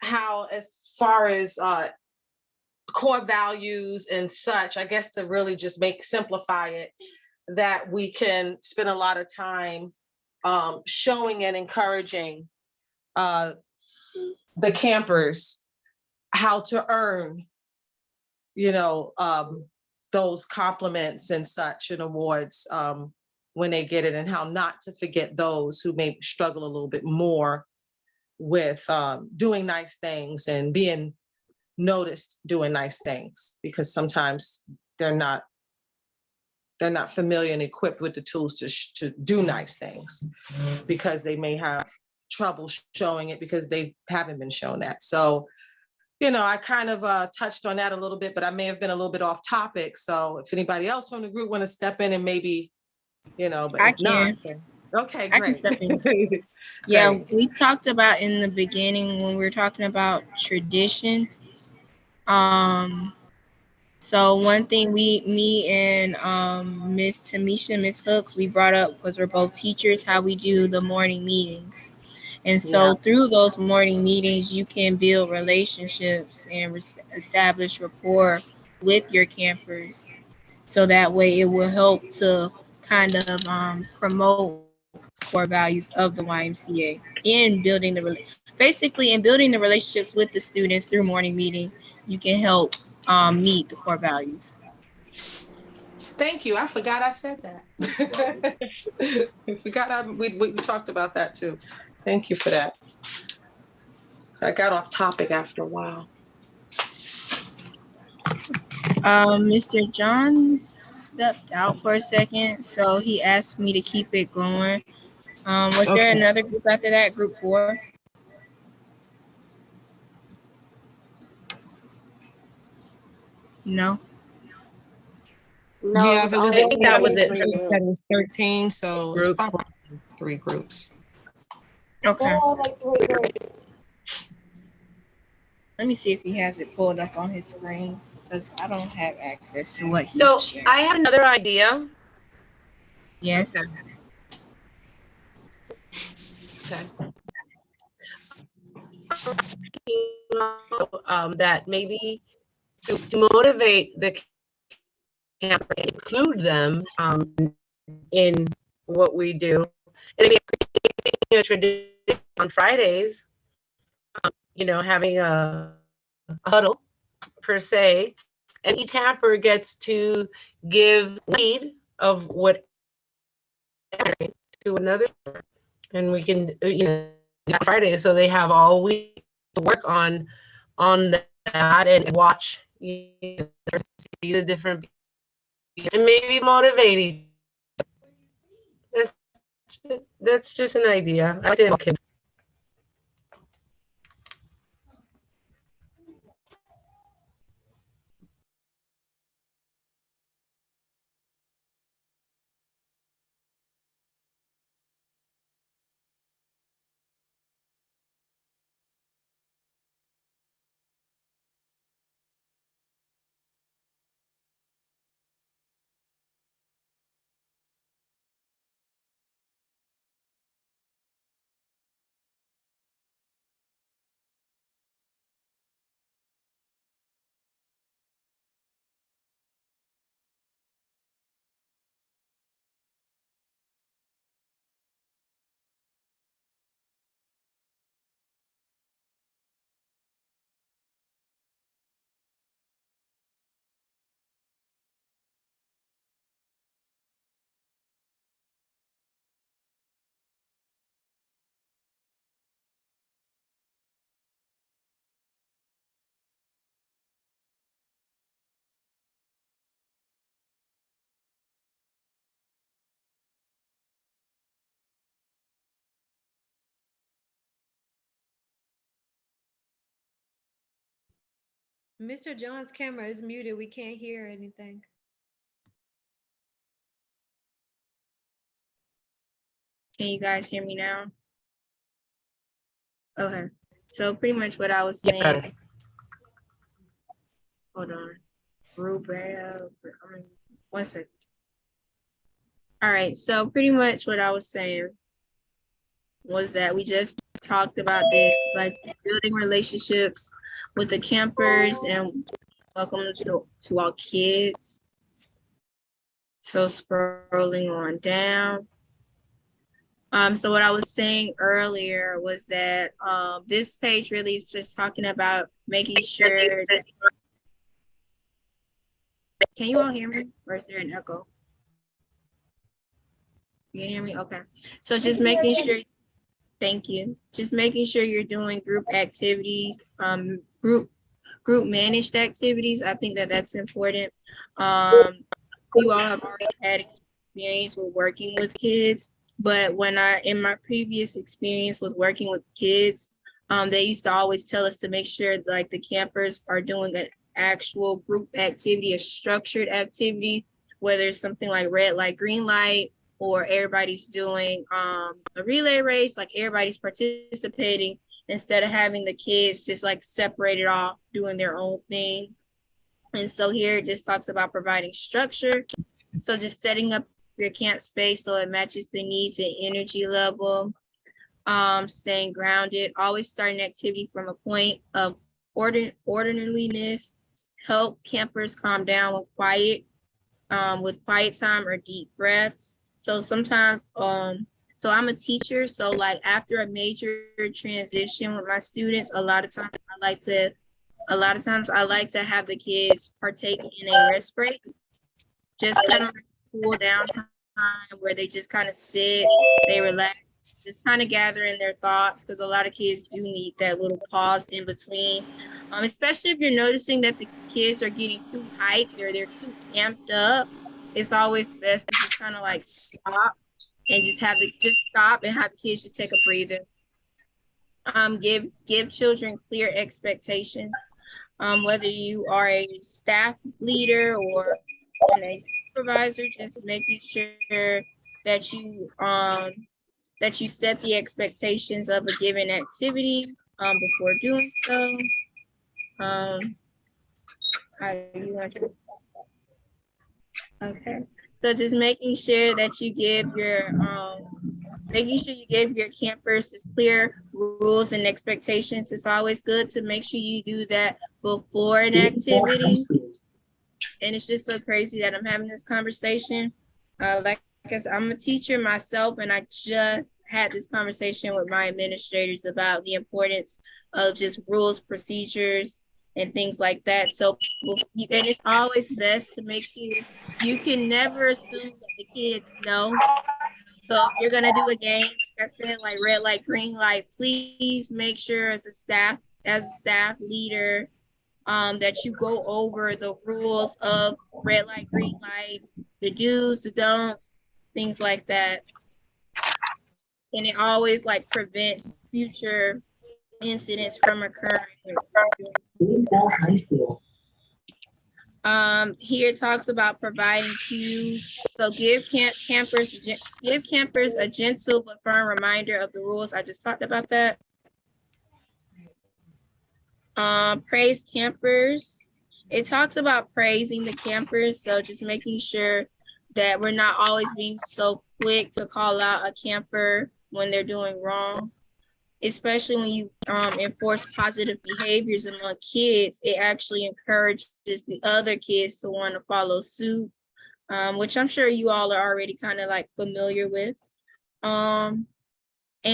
how, as far as core values and such, I guess to really just simplify it, that we can spend a lot of time showing and encouraging the campers how to earn, those compliments and such and awards when they get it, and how not to forget those who may struggle a little bit more with doing nice things and being noticed doing nice things, because sometimes they're not familiar and equipped with the tools to do nice things, because they may have trouble showing it because they haven't been shown that. So, I kind of touched on that a little bit, but I may have been a little bit off topic. So if anybody else from the group want to step in and maybe, but I if not, can. then- okay, I can great. step in. Yeah, Great. we talked about in the beginning when we were talking about tradition. So one thing me and Miss Tamisha, Miss Hooks, we brought up, because we're both teachers, how we do the morning meetings. And so through those morning meetings, you can build relationships and establish rapport with your campers. So that way it will help to kind of promote core values of the YMCA in building basically in building the relationships with the students through morning meeting. You can help meet the core values. Thank you. I forgot I said that. I forgot we talked about that too. Thank you for that. I got off topic after a while. Mr. John stepped out for a second, so he asked me to keep it going. Was there another group after that, group 4? No. No, Yeah, it if was it was, only I think that was it. it said it was 13, so it's Groups. probably 3 groups. Okay. There are like 3 groups. Let me see if he has it pulled up on his screen, because I don't have access to what he's So sharing. I have another idea. Yes. Okay. That maybe to motivate the camper, include them in what we do. And maybe creating a tradition on Fridays, having a huddle per se, and each camper gets to give lead of what to another, and we can Friday, so they have all week to work on that and watch see the different and maybe motivate each other. That's just an idea. I think kids. Mr. John's camera is muted. We can't hear anything. Can you guys hear me now? Okay. So pretty much what I was saying. Hold on. Group, one second. All right. So pretty much what I was saying was that we just talked about this, like building relationships with the campers, and welcome to all kids. So scrolling on down. So what I was saying earlier was that this page really is just talking about making sure that, can you all hear me? Or is there an echo? You can hear me? Okay. So just making sure, thank you. Just making sure you're doing group activities, group managed activities. I think that that's important. You all have already had experience with working with kids, but in my previous experience with working with kids, they used to always tell us to make sure like the campers are doing an actual group activity, a structured activity, whether it's something like red light, green light, or everybody's doing a relay race, like everybody's participating instead of having the kids just like separated off doing their own things. And so here it just talks about providing structure. So just setting up your camp space so it matches the needs and energy level. Staying grounded, always start an activity from a point of orderliness, help campers calm down with quiet time or deep breaths. So sometimes, so I'm a teacher, so like after a major transition with my students, a lot of times I like to have the kids partake in a rest break, just kind of like cool down time where they just kind of sit, they relax, just kind of gather in their thoughts, because a lot of kids do need that little pause in between. Especially if you're noticing that the kids are getting too hyped or they're too amped up, it's always best to just kind of like stop and just stop and have the kids just take a breather. Give children clear expectations. Whether you are a staff leader or a supervisor, just making sure that you set the expectations of a given activity before doing so. Okay. So just making sure that you give your campers this clear rules and expectations. It's always good to make sure you do that before an activity. And it's just so crazy that I'm having this conversation. Like I said, I'm a teacher myself, and I just had this conversation with my administrators about the importance of just rules, procedures, and things like that. So, and it's always best to make sure you can never assume that the kids know. So if you're gonna do a game, like I said, like red light, green light, please make sure as a staff leader, that you go over the rules of red light, green light, the do's, the don'ts, things like that. And it always like prevents future incidents from occurring. Here it talks about providing cues. So give campers a gentle but firm reminder of the rules. I just talked about that. Praise campers. It talks about praising the campers. So just making sure that we're not always being so quick to call out a camper when they're doing wrong. Especially when you enforce positive behaviors among kids, it actually encourages the other kids to want to follow suit, which I'm sure you all are already kind of like familiar with. And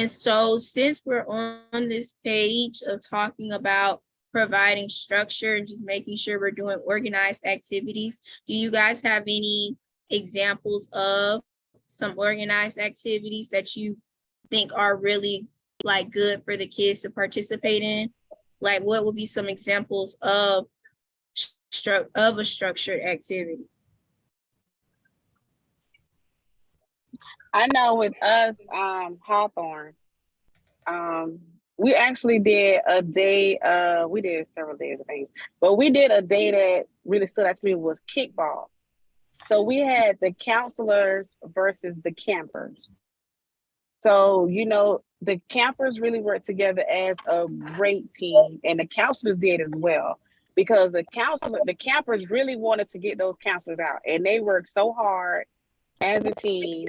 so since we're on this page of talking about providing structure and just making sure we're doing organized activities, do you guys have any examples of some organized activities that you think are really like good for the kids to participate in? Like what would be some examples of a structured activity? I know with us, Hawthorne, We actually did a day, we did several days of things, but we did a day that really stood out to me was kickball. So we had the counselors versus the campers. So, the campers really worked together as a great team, and the counselors did as well. Because the campers really wanted to get those counselors out, and they worked so hard as a team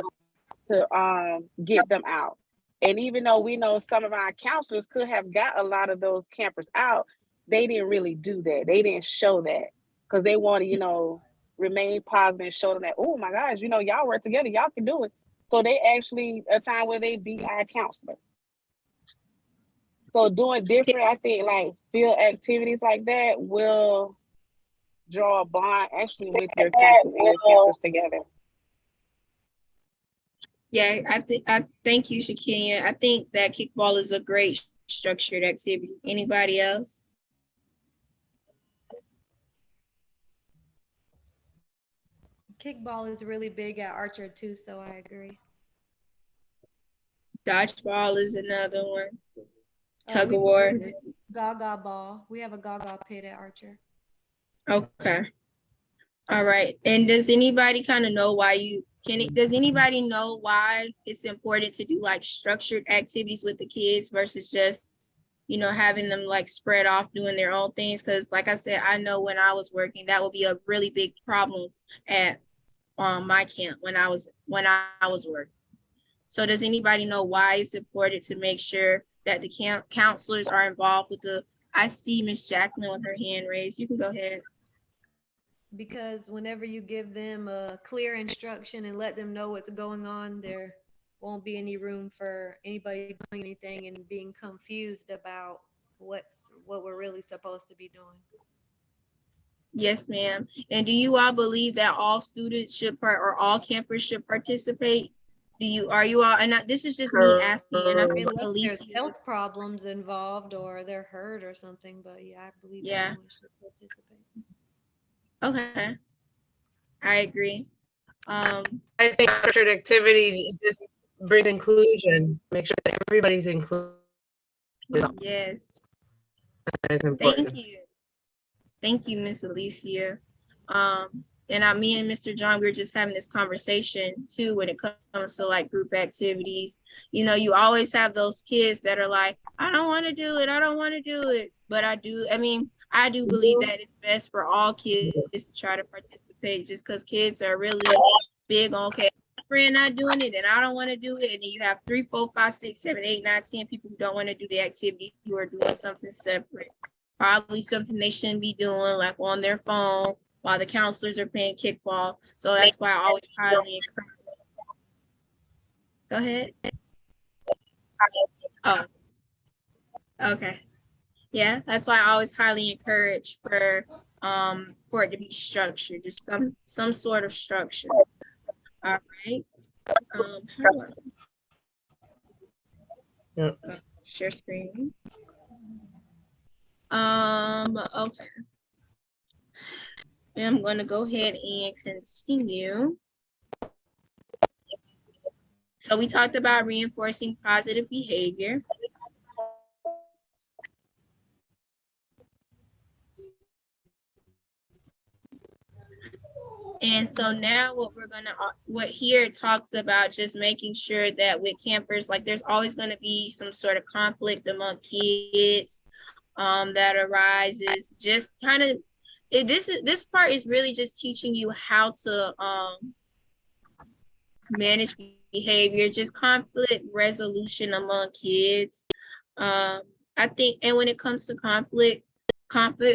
to get them out. And even though we know some of our counselors could have got a lot of those campers out, they didn't really do that. They didn't show that because they want to, remain positive and show them that, oh my gosh, y'all work together, y'all can do it. So they actually a time where they beat our counselor. So doing different, I think like field activities like that will draw a bond actually with your counselors and your campers together. Yeah, I thank you, Shakenya. I think that kickball is a great structured activity. Anybody else? Kickball is really big at Archer too, so I agree. Dodgeball is another one. Tug of war. Gaga ball. We have a Gaga pit at Archer. Okay. All right. And does anybody kind of know why does anybody know why it's important to do like structured activities with the kids versus just, having them like spread off doing their own things? Because like I said, I know when I was working, that would be a really big problem at my camp when I was working. So does anybody know why it's important to make sure that the camp counselors are involved with I see Miss Jacqueline with her hand raised. You can go ahead. Because whenever you give them a clear instruction and let them know what's going on, there won't be any room for anybody doing anything and being confused about what we're really supposed to be doing. Yes, ma'am. And do you all believe that all students or all campers should participate? Are you all, and this is just me asking, and unless there's health problems involved or they're hurt or something, but yeah, I believe everyone should participate. Okay, I agree. I think structured activity just brings inclusion. Make sure that everybody's included. Yes. Thank you, Miss Alicia. And me and Mr. John, we were just having this conversation too when it comes to like group activities. You always have those kids that are like, I don't want to do it. I don't want to do it. But I do believe that it's best for all kids to try to participate just because kids are really big on, okay, my friend not doing it and I don't want to do it. And then you have 3, 4, 5, 6, 7, 8, 9, 10 people who don't want to do the activity who are doing something separate. Probably something they shouldn't be doing, like on their phone while the counselors are playing kickball. So that's why I always highly encourage. Go ahead. Oh, okay. Yeah, that's why I always highly encourage for it to be structured, just some sort of structure. All right. Share screen. Okay. I'm going to go ahead and continue. So we talked about reinforcing positive behavior. And so now what here talks about just making sure that with campers, like there's always going to be some sort of conflict among kids that arises. Just kind of, this part is really just teaching you how to manage behavior, just conflict resolution among kids. I think, and when it comes to conflict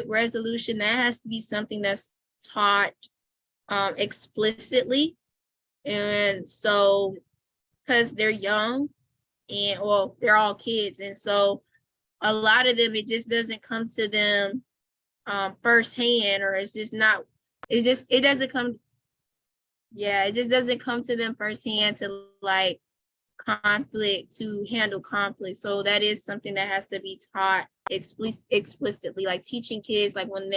resolution, that has to be something that's taught explicitly. And so, because they're young and they're all kids. And so a lot of them, it just doesn't come to them firsthand, or it doesn't come to them firsthand to like to handle conflict. So that is something that has to be taught explicitly, like teaching kids, like when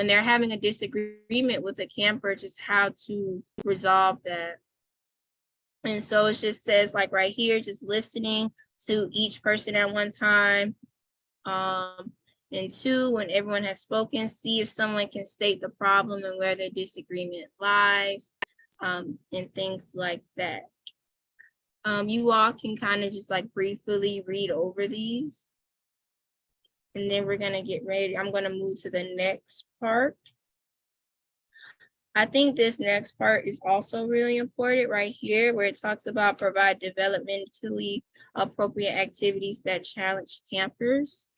they're having a disagreement with a camper, just how to resolve that. And so it just says like right here, just listening to each person at one time. And 2, when everyone has spoken, see if someone can state the problem and where their disagreement lies, and things like that. You all can kind of just like briefly read over these. And then we're gonna get ready. I'm gonna move to the next part. I think this next part is also really important right here, where it talks about provide developmentally appropriate activities that challenge campers.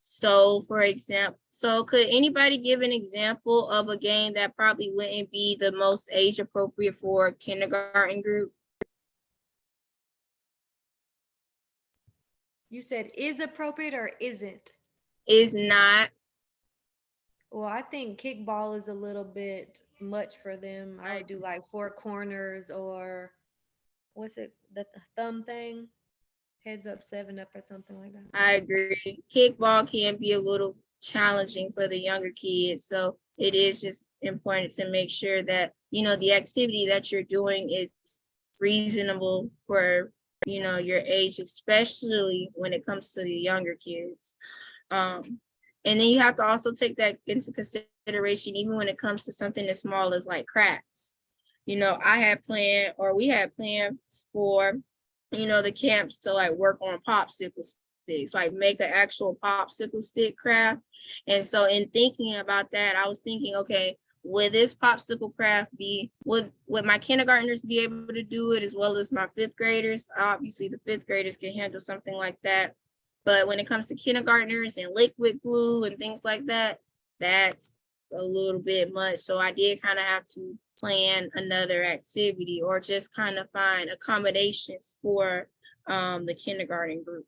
So for example, could anybody give an example of a game that probably wouldn't be the most age appropriate for a kindergarten group? You said is appropriate or isn't? Is not. Well, I think kickball is a little bit much for them. I would do like 4 corners, or what's it, the thumb thing? Heads up, 7 up, or something like that. I agree. Kickball can be a little challenging for the younger kids. So it is just important to make sure that, you know, the activity that you're doing is reasonable for, you know, your age, especially when it comes to the younger kids. And then you have to also take that into consideration, even when it comes to something as small as like crafts. You know, we had plans for, you know, the camps to like work on popsicle sticks, like make an actual popsicle stick craft. And so in thinking about that, I was thinking, okay, would this popsicle craft would my kindergartners be able to do it as well as my 5th graders? Obviously the 5th graders can handle something like that. But when it comes to kindergartners and liquid glue and things like that, that's a little bit much. So I did kind of have to plan another activity or just kind of find accommodations for the kindergarten group.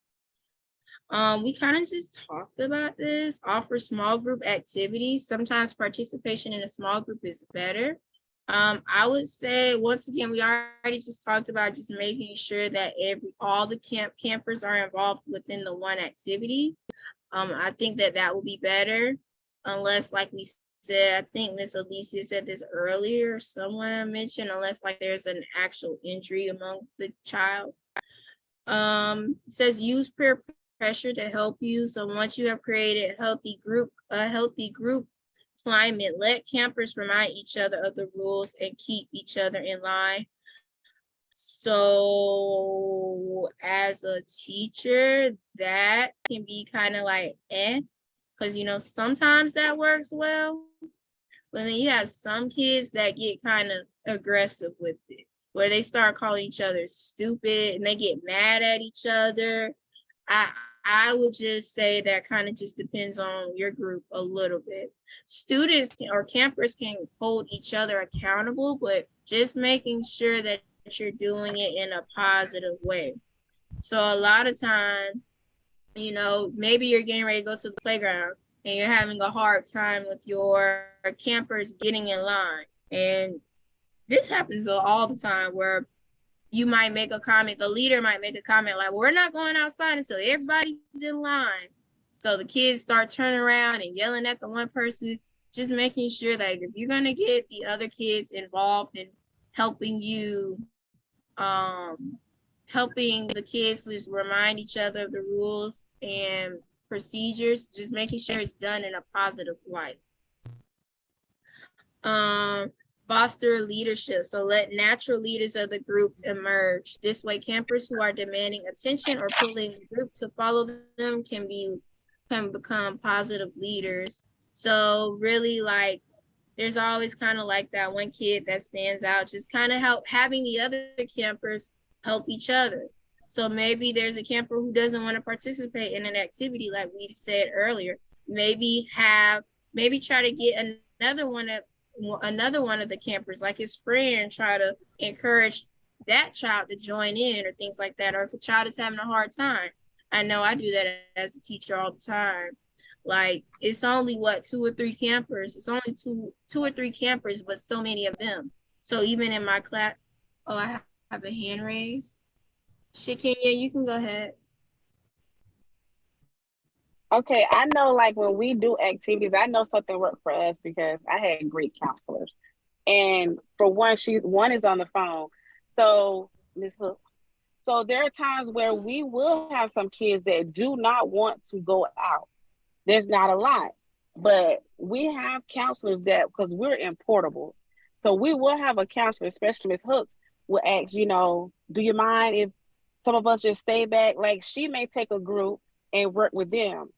We kind of just talked about this. Offer small group activities. Sometimes participation in a small group is better. I would say, once again, we already just talked about just making sure that all the campers are involved within the one activity. I think that will be better, unless, like we said, I think Miss Alicia said this earlier, someone mentioned, unless like there's an actual injury among the child. It says use peer pressure to help you. So once you have created a healthy group climate, let campers remind each other of the rules and keep each other in line. So as a teacher, that can be kind of like because, you know, sometimes that works well, but then you have some kids that get kind of aggressive with it, where they start calling each other stupid and they get mad at each other. I would just say that kind of just depends on your group a little bit. Students or campers can hold each other accountable, but just making sure that you're doing it in a positive way. So a lot of times, you know, maybe you're getting ready to go to the playground and you're having a hard time with your campers getting in line. And this happens all the time, where you might make a comment, the leader might make a comment like, we're not going outside until everybody's in line. So the kids start turning around and yelling at the one person, just making sure that if you're going to get the other kids involved in helping you, helping the kids just remind each other of the rules and procedures, just making sure it's done in a positive light. Foster leadership. So let natural leaders of the group emerge. This way, campers who are demanding attention or pulling the group to follow them can become positive leaders. So really, like, there's always kind of like that one kid that stands out, just kind of having the other campers help each other. So maybe there's a camper who doesn't want to participate in an activity like we said earlier. Maybe try to get another one of the campers, like his friend, try to encourage that child to join in or things like that. Or if a child is having a hard time, I know I do that as a teacher all the time. Like, it's only 2 or 3 campers. It's only two or three campers, but so many of them. So even in my class, I have a hand raised. Shakenya, you can go ahead. Okay, I know, like, when we do activities, I know something worked for us because I had Greek counselors. And for one is on the phone. So Ms. Hook, So there are times where we will have some kids that do not want to go out. There's not a lot, but we have counselors that, because we're in portables, so we will have a counselor, especially Miss Hooks, will ask, do you mind if some of us just stay back? Like she may take a group and work with them,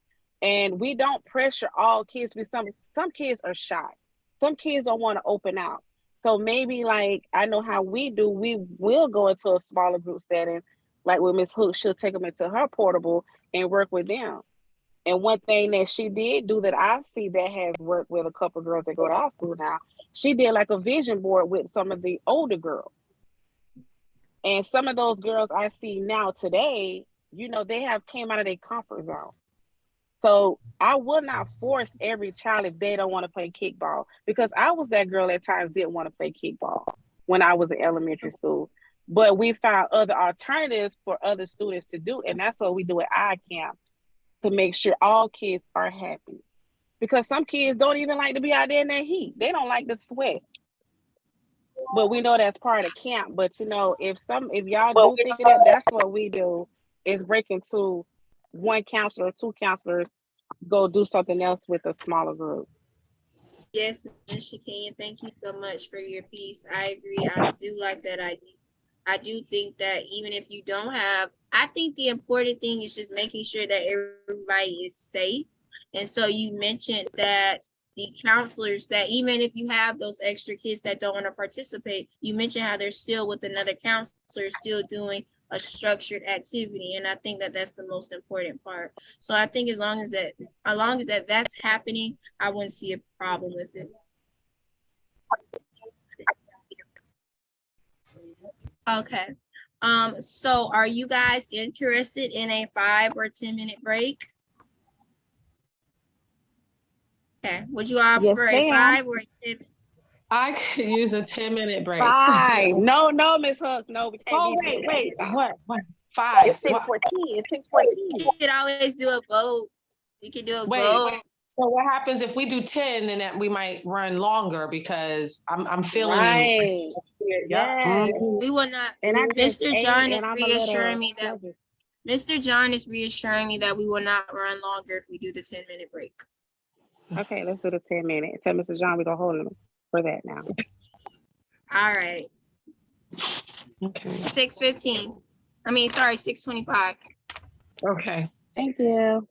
and we don't pressure all kids. Because some kids are shy, some kids don't want to open out. So maybe like I know how we do, we will go into a smaller group setting, like with Miss Hooks, she'll take them into her portable and work with them. And one thing that she did do that I see that has worked with a couple of girls that go to our school now, she did like a vision board with some of the older girls. And some of those girls I see now today, they have came out of their comfort zone. So I will not force every child if they don't want to play kickball, because I was that girl at times didn't want to play kickball when I was in elementary school. But we found other alternatives for other students to do. And that's what we do at our camp, to make sure all kids are happy. Because some kids don't even like to be out there in that heat. They don't like the sweat. But we know that's part of camp. But if y'all do think of that, that's what we do, is break into one counselor, two counselors, go do something else with a smaller group. Yes, Ms. Shakenya, thank you so much for your piece. I agree. I do like that idea. I do think that even if you don't have, I think the important thing is just making sure that everybody is safe. And so you mentioned that the counselors, that even if you have those extra kids that don't want to participate, you mentioned how they're still with another counselor, still doing a structured activity. And I think that that's the most important part. So I think as long as that's happening, I wouldn't see a problem with it. Okay. So are you guys interested in a 5 or 10-minute break? Okay. Would you all Yes, prefer a ma'am. 5 or a 10? I could use a 10-minute break. 5. No, Miss Hooks. No, we can't Oh, be wait. five. What? 5. It's 6:14. It's 6:14. We could always do a vote. We could do a vote. So what happens if we do 10, then that we might run longer, because I'm feeling Right. you. Yes. We will not. And I just Mr. ate, John and is I'm a reassuring little me that sluggish. Mr. John is reassuring me that we will not run longer if we do the 10-minute break. Okay, let's do the 10-minute. Tell Mr. John we're gonna hold him for that now. All right. Okay. 6:15. 6:25. Okay. Thank you.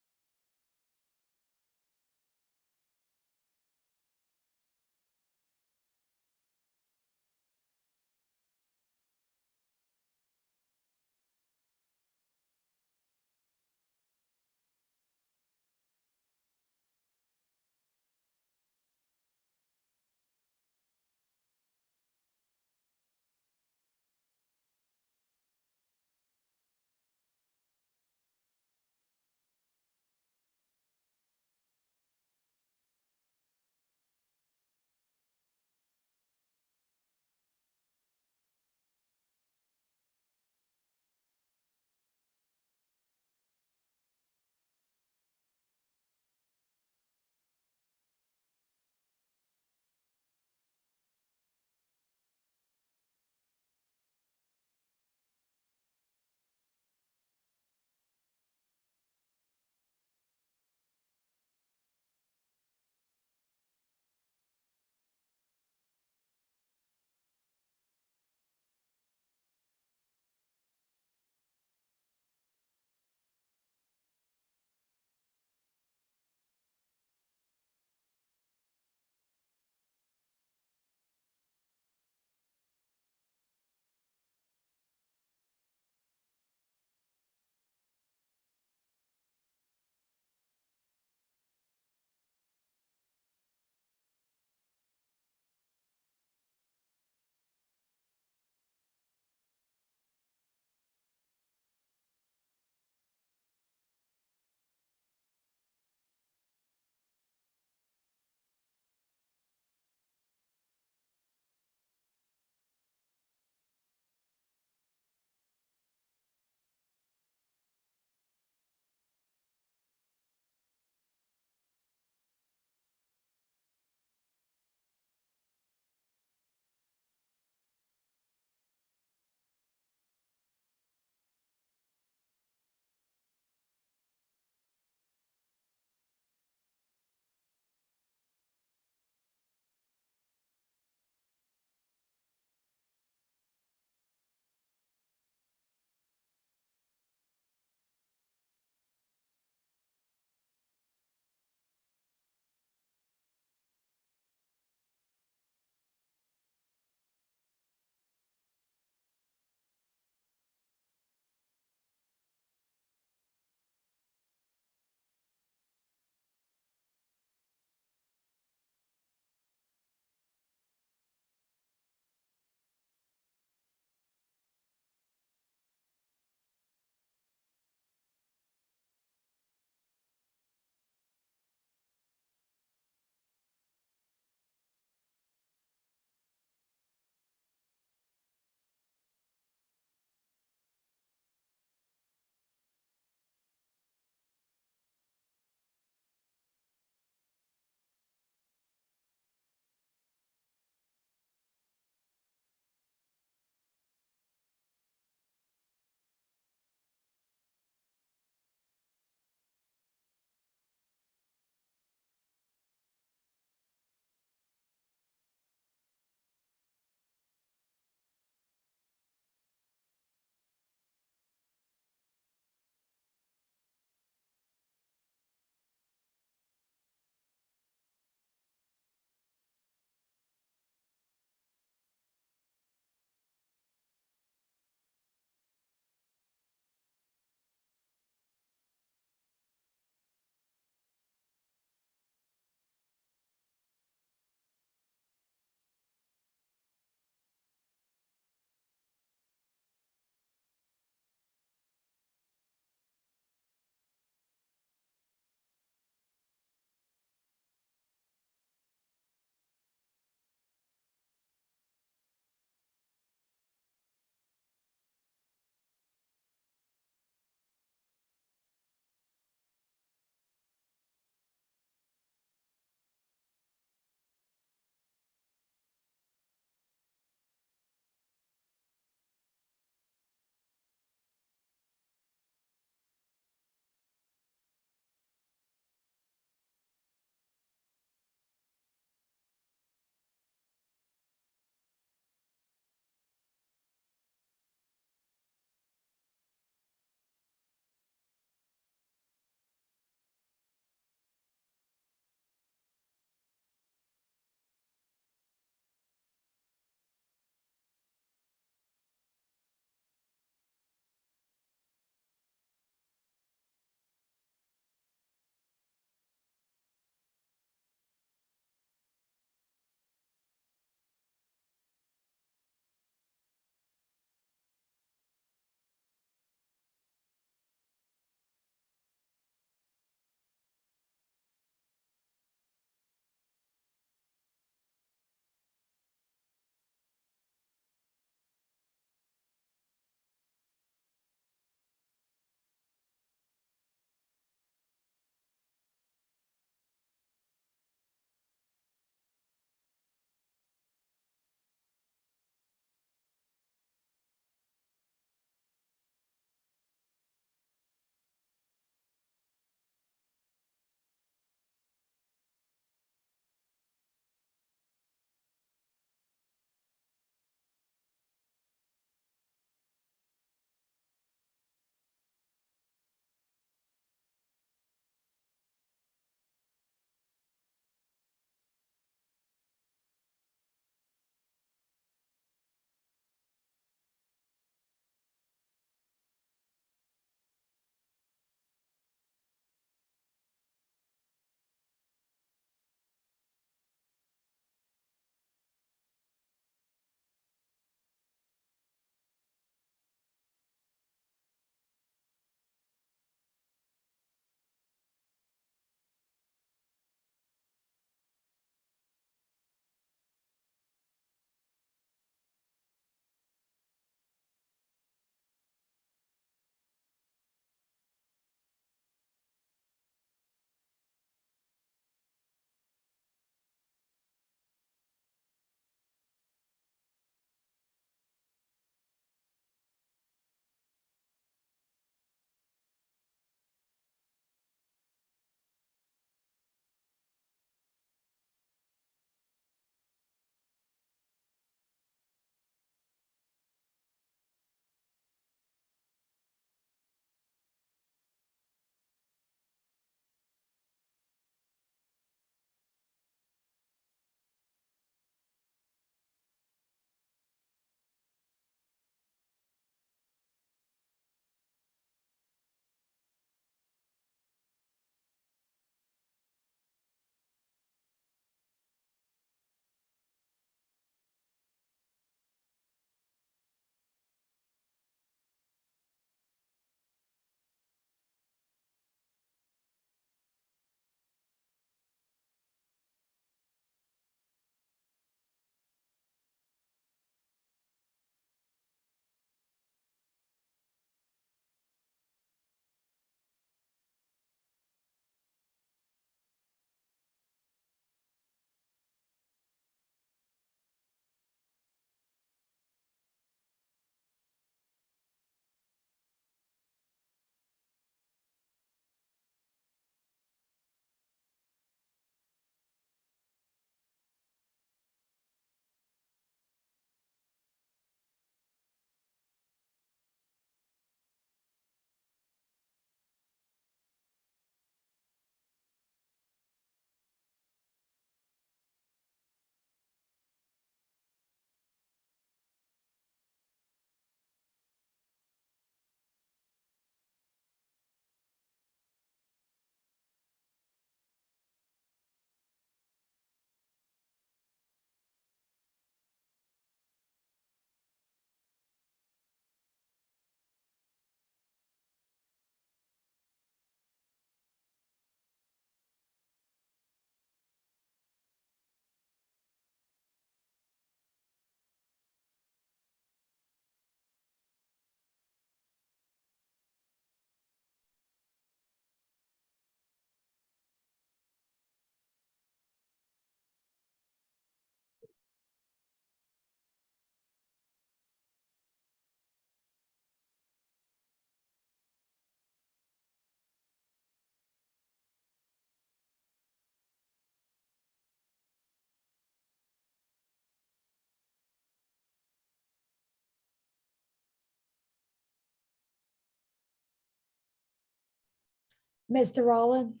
Mr. Rollins.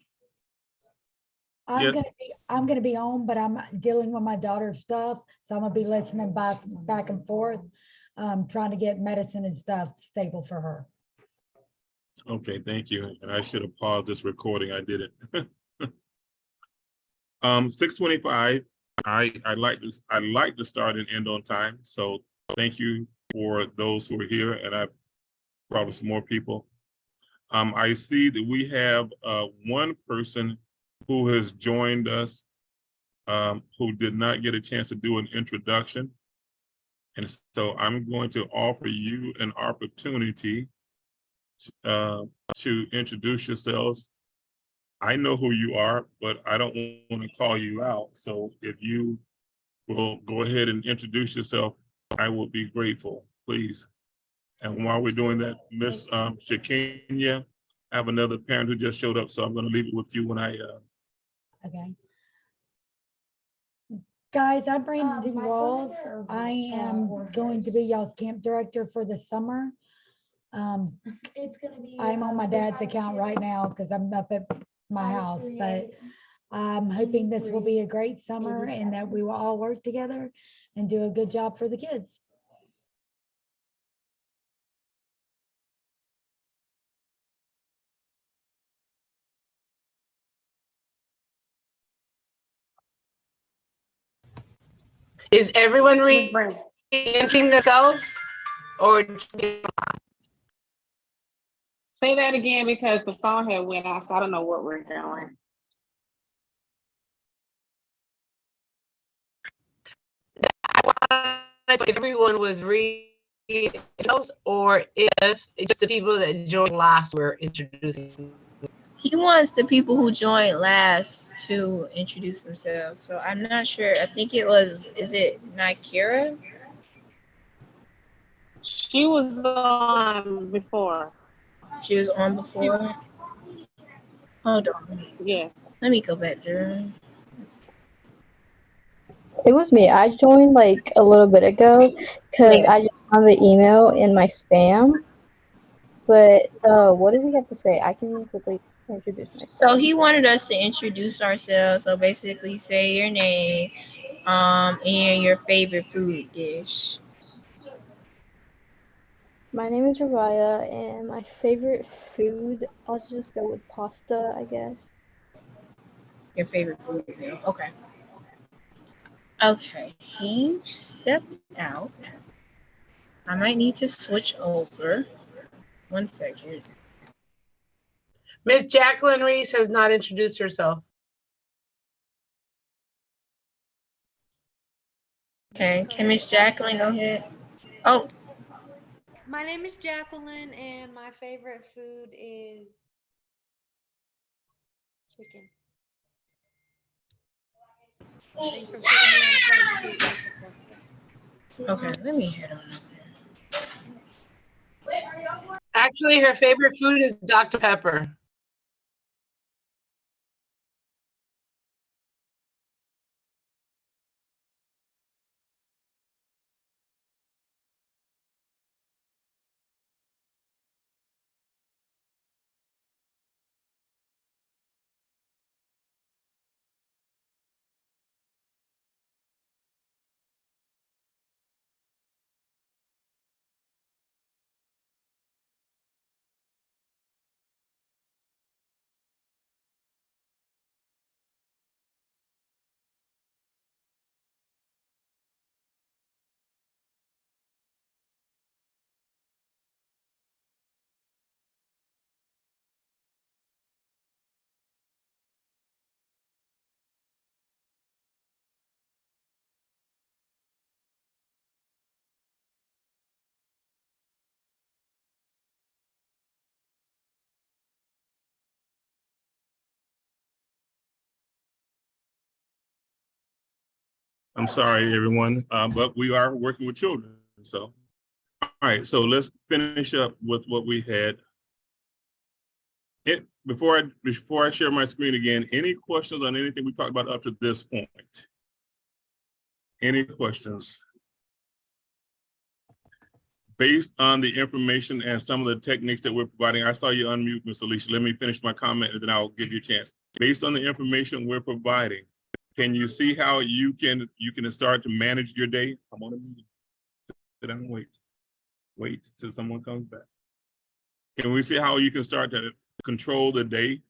Yes. I'm gonna be home, but I'm dealing with my daughter's stuff, so I'm gonna be listening back and forth, trying to get medicine and stuff stable for her. Okay, thank you. And I should have paused this recording. I didn't. 6:25. I like to start and end on time. So thank you for those who are here, and I brought some more people. I see that we have one person who has joined us who did not get a chance to do an introduction. And so I'm going to offer you an opportunity to introduce yourselves. I know who you are, but I don't want to call you out. So if you will go ahead and introduce yourself, I will be grateful, please. And while we're doing that, Miss Shakenya, I have another parent who just showed up, so I'm going to leave it with you when I. Okay. Guys, I'm Brandon Walls. I am going to be y'all's camp director for the summer. It's gonna be. I'm on my dad's account right now because I'm up at my house, but I'm hoping this will be a great summer and that we will all work together and do a good job for the kids. Is everyone reinventing themselves or Say that again because the phone had went out, so I don't know what we're doing. if everyone was reinventing themselves or if just the people that joined last were introducing? He wants the people who joined last to introduce themselves. So I'm not sure. I think is it Nikira? She was on before. She was on before. Hold on. Yes. Let me go back there. It was me. I joined like a little bit ago because I just found the email in my spam. But what did we have to say? I can quickly introduce myself. So he wanted us to introduce ourselves. So basically say your name, and your favorite food dish. My name is Rabaya, and my favorite food, I'll just go with pasta, I guess. Your favorite food meal. Okay. Okay, he stepped out. I might need to switch over. 1 second. Miss Jacqueline Reese has not introduced herself. Okay, can Miss Jacqueline go ahead? Oh. My name is Jacqueline, and my favorite food is chicken. Thanks for putting me on Front Street. Okay, let me head on over. Actually, her favorite food is Dr. Pepper. I'm sorry, everyone, but we are working with children. So, all right, so let's finish up with what we had. Before I share my screen again, any questions on anything we talked about up to this point? Any questions? based on the information and some of the techniques that we're providing, I saw you unmute, Ms. Alicia. Let me finish my comment and then I'll give you a chance. Based on the information we're providing, can you see how you can start to manage your day? I'm on a meeting. Sit down and wait till someone comes back. Can we see how you can start to control the day?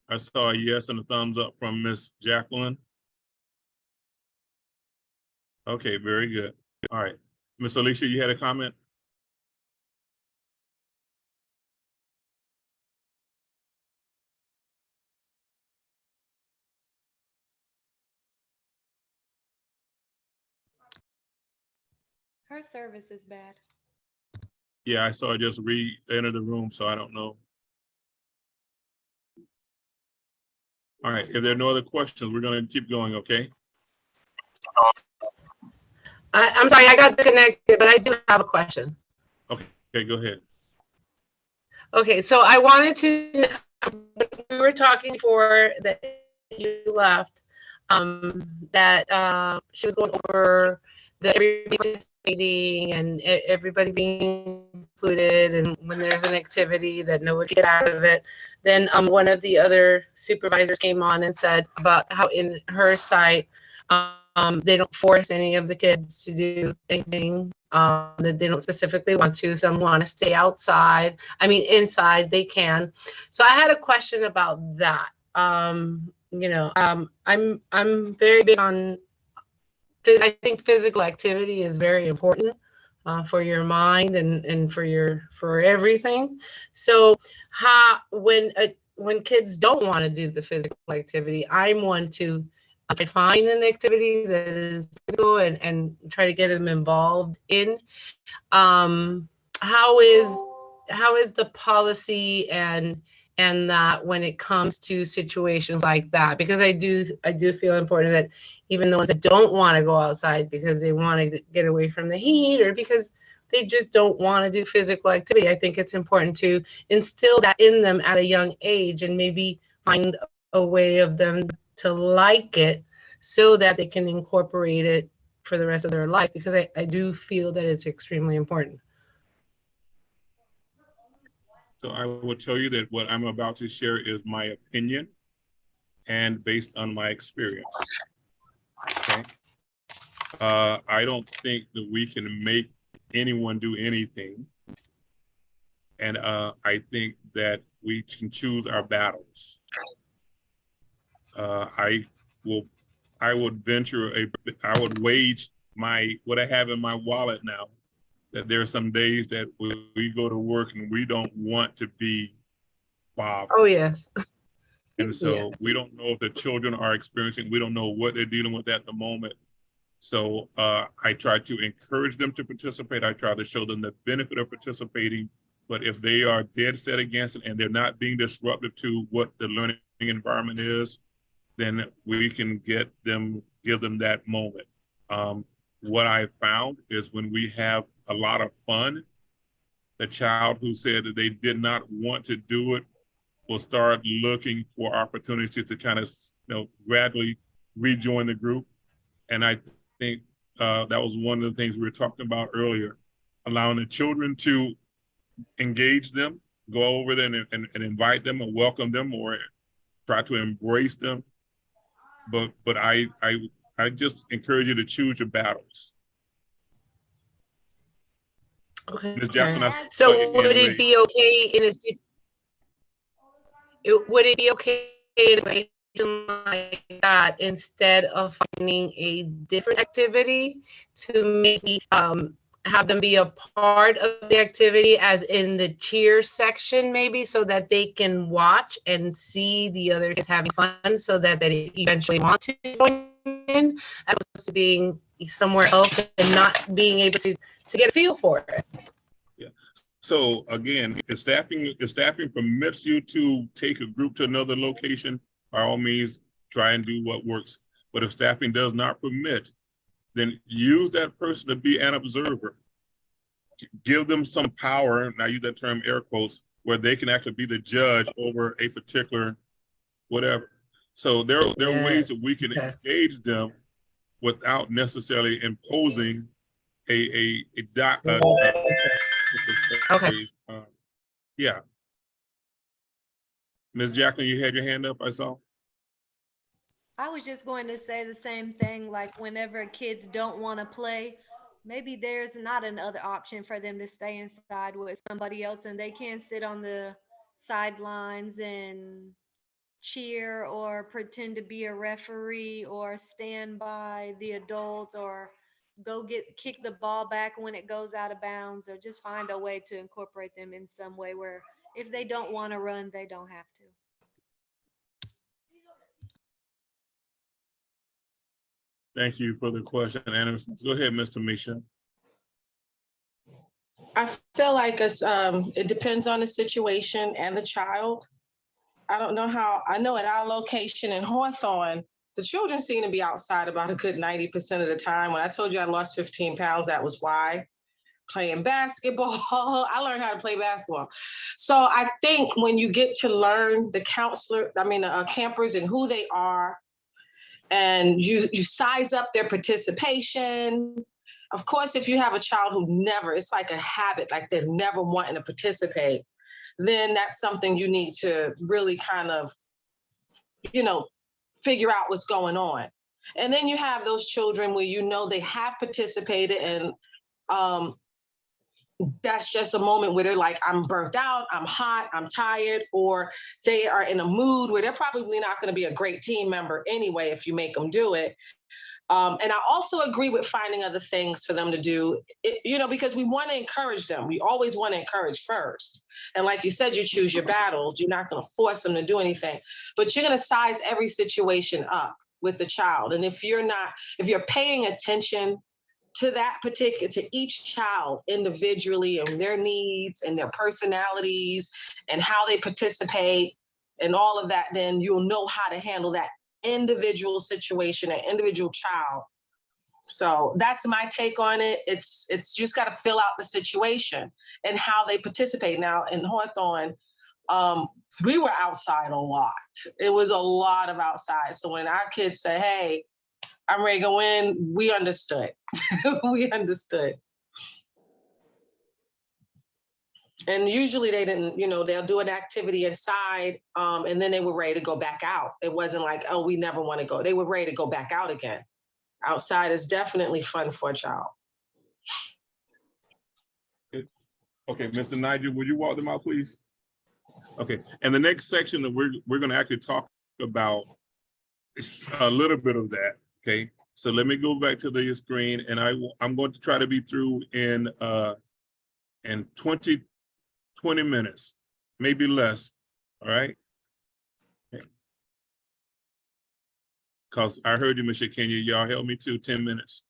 I saw a yes and a thumbs up from Miss Jacqueline. Okay, very good. All right. Miss Alicia, you had a comment? Her service is bad. Yeah, I saw her just re-enter the room, so I don't know. All right, if there are no other questions, we're going to keep going, okay? I'm sorry, I got disconnected, but I do have a question. Okay, go ahead. Okay, so I wanted to, we were talking before that you left, that she was going over the everybody participating and everybody being included, and when there's an activity that nobody get out of it, then one of the other supervisors came on and said about how in her site, they don't force any of the kids to do anything that they don't specifically want to. Some want to stay outside. I mean, inside they can. So I had a question about that. I'm very big on. I think physical activity is very important for your mind and for everything. So when kids don't want to do the physical activity, I'm one to find an activity that is physical and try to get them involved in. How is the policy and that when it comes to situations like that? Because I do feel important that even the ones that don't want to go outside because they want to get away from the heat or because they just don't want to do physical activity, I think it's important to instill that in them at a young age and maybe find a way of them to like it so that they can incorporate it for the rest of their life, because I do feel that it's extremely important. So I will tell you that what I'm about to share is my opinion and based on my experience. Okay. I don't think that we can make anyone do anything. And I think that we can choose our battles. I would wage what I have in my wallet now, that there are some days that we go to work and we don't want to be bothered. Oh, yes. And so we don't know if the children are experiencing, we don't know what they're dealing with at the moment. So I try to encourage them to participate. I try to show them the benefit of participating. But if they are dead set against it and they're not being disruptive to what the learning environment is, then we can give them that moment. What I found is when we have a lot of fun, the child who said that they did not want to do it will start looking for opportunities to kind of, gradually rejoin the group. And I think that was one of the things we were talking about earlier, allowing the children to engage them, go over them and invite them and welcome them or try to embrace them. But I just encourage you to choose your battles. Okay. Jacqueline, So would it be okay would it be okay in a situation like that, instead of finding a different activity, to maybe have them be a part of the activity, as in the cheer section, maybe, so that they can watch and see the other kids having fun, so that they eventually want to join in, as opposed to being somewhere else and not being able to get a feel for it? Yeah. So again, if staffing permits you to take a group to another location, by all means, try and do what works. But if staffing does not permit, then use that person to be an observer. Give them some power, and I use that term air quotes, where they can actually be the judge over a particular whatever. So there are ways that we can engage them without necessarily imposing a Okay. yeah. Ms. Jacqueline, you had your hand up, I saw. I was just going to say the same thing, like whenever kids don't want to play, maybe there's not another option for them to stay inside with somebody else and they can sit on the sidelines and cheer or pretend to be a referee or stand by the adults or go get kick the ball back when it goes out of bounds or just find a way to incorporate them in some way where if they don't want to run, they don't have to. Thank you for the question. And go ahead, Mr. Misha. I feel like it depends on the situation and the child. I don't know how, I know at our location in Hawthorne, the children seem to be outside about a good 90% of the time. When I told you I lost 15 pounds, that was why. Playing basketball, I learned how to play basketball. So I think when you get to learn the campers and who they are, and you size up their participation. Of course, if you have a child who never, it's like a habit, like they're never wanting to participate, then that's something you need to really kind of, figure out what's going on. And then you have those children where they have participated and that's just a moment where they're like, I'm burnt out, I'm hot, I'm tired, or they are in a mood where they're probably not going to be a great team member anyway if you make them do it. And I also agree with finding other things for them to do, because we want to encourage them. We always want to encourage first. And like you said, you choose your battles. You're not going to force them to do anything, but you're going to size every situation up with the child. And if you're paying attention to each child individually and their needs and their personalities and how they participate and all of that, then you'll know how to handle that individual situation, an individual child. So that's my take on it. It's just got to fill out the situation and how they participate. Now in Hawthorne, we were outside a lot. It was a lot of outside. So when our kids say, hey, I'm ready to go in, we understood. We understood. And usually they didn't, they'll do an activity inside and then they were ready to go back out. It wasn't like, oh, we never want to go. They were ready to go back out again. Outside is definitely fun for a child. Okay, Mr. Nigel, would you walk them out, please? Okay, and the next section that we're going to actually talk about is a little bit of that. Okay, so let me go back to the screen, and I'm going to try to be through in 20 minutes, maybe less. All right. Because I heard you, Mr. Kenya. Y'all help me to 10 minutes.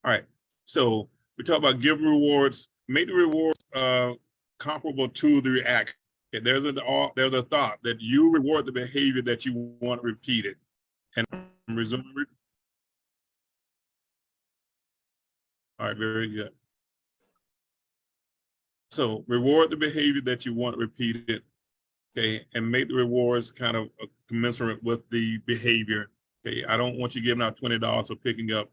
All right. So we talk about give rewards, make the rewards comparable to the reaction. Okay, there's a thought that you reward the behavior that you want repeated. And resuming. All right, very good. So reward the behavior that you want repeated, okay, and make the rewards kind of commensurate with the behavior. Okay, I don't want you giving out $20 for picking up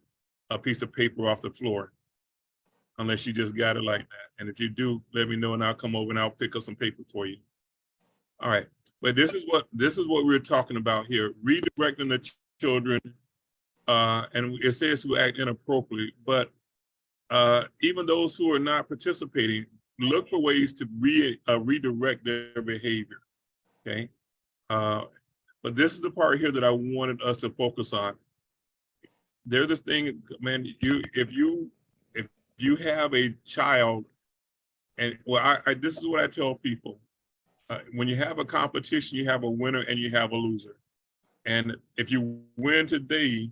a piece of paper off the floor, unless you just got it like that. And if you do, let me know and I'll come over and I'll pick up some paper for you. All right, but this is what we're talking about here: redirecting the children, and it says who act inappropriately, but even those who are not participating, look for ways to redirect their behavior. Okay, but this is the part here that I wanted us to focus on. There's this thing, man. If you have a child, and well, this is what I tell people: when you have a competition, you have a winner and you have a loser. And if you win today,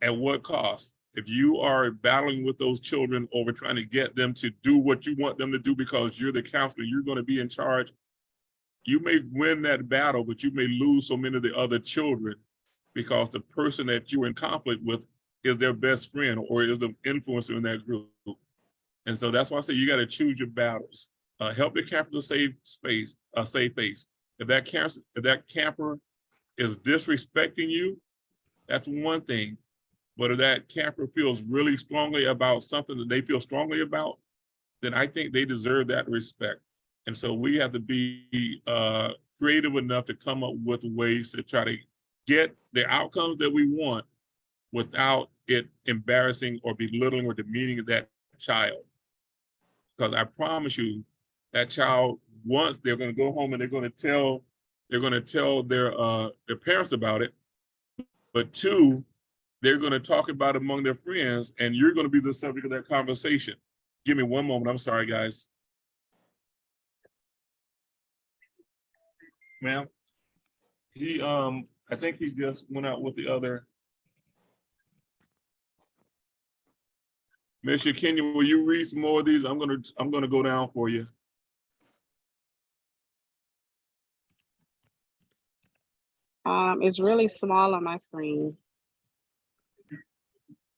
at what cost? If you are battling with those children over trying to get them to do what you want them to do because you're the counselor, you're going to be in charge, you may win that battle, but you may lose so many of the other children because the person that you're in conflict with is their best friend or is the influencer in that group. And so that's why I say you got to choose your battles. Help the camper to save space, save face. If that camper is disrespecting you, that's one thing. But if that camper feels really strongly about something that they feel strongly about, then I think they deserve that respect. And so we have to be creative enough to come up with ways to try to get the outcomes that we want without it embarrassing or belittling or demeaning that child. Because I promise you, that child, once they're going to go home and they're going to tell their parents about it. But two, they're going to talk about it among their friends, and you're going to be the subject of that conversation. Give me one moment. I'm sorry, guys. Ma'am, I think he just went out with the other. Mr. Kenya, will you read some more of these? I'm gonna go down for you. It's really small on my screen.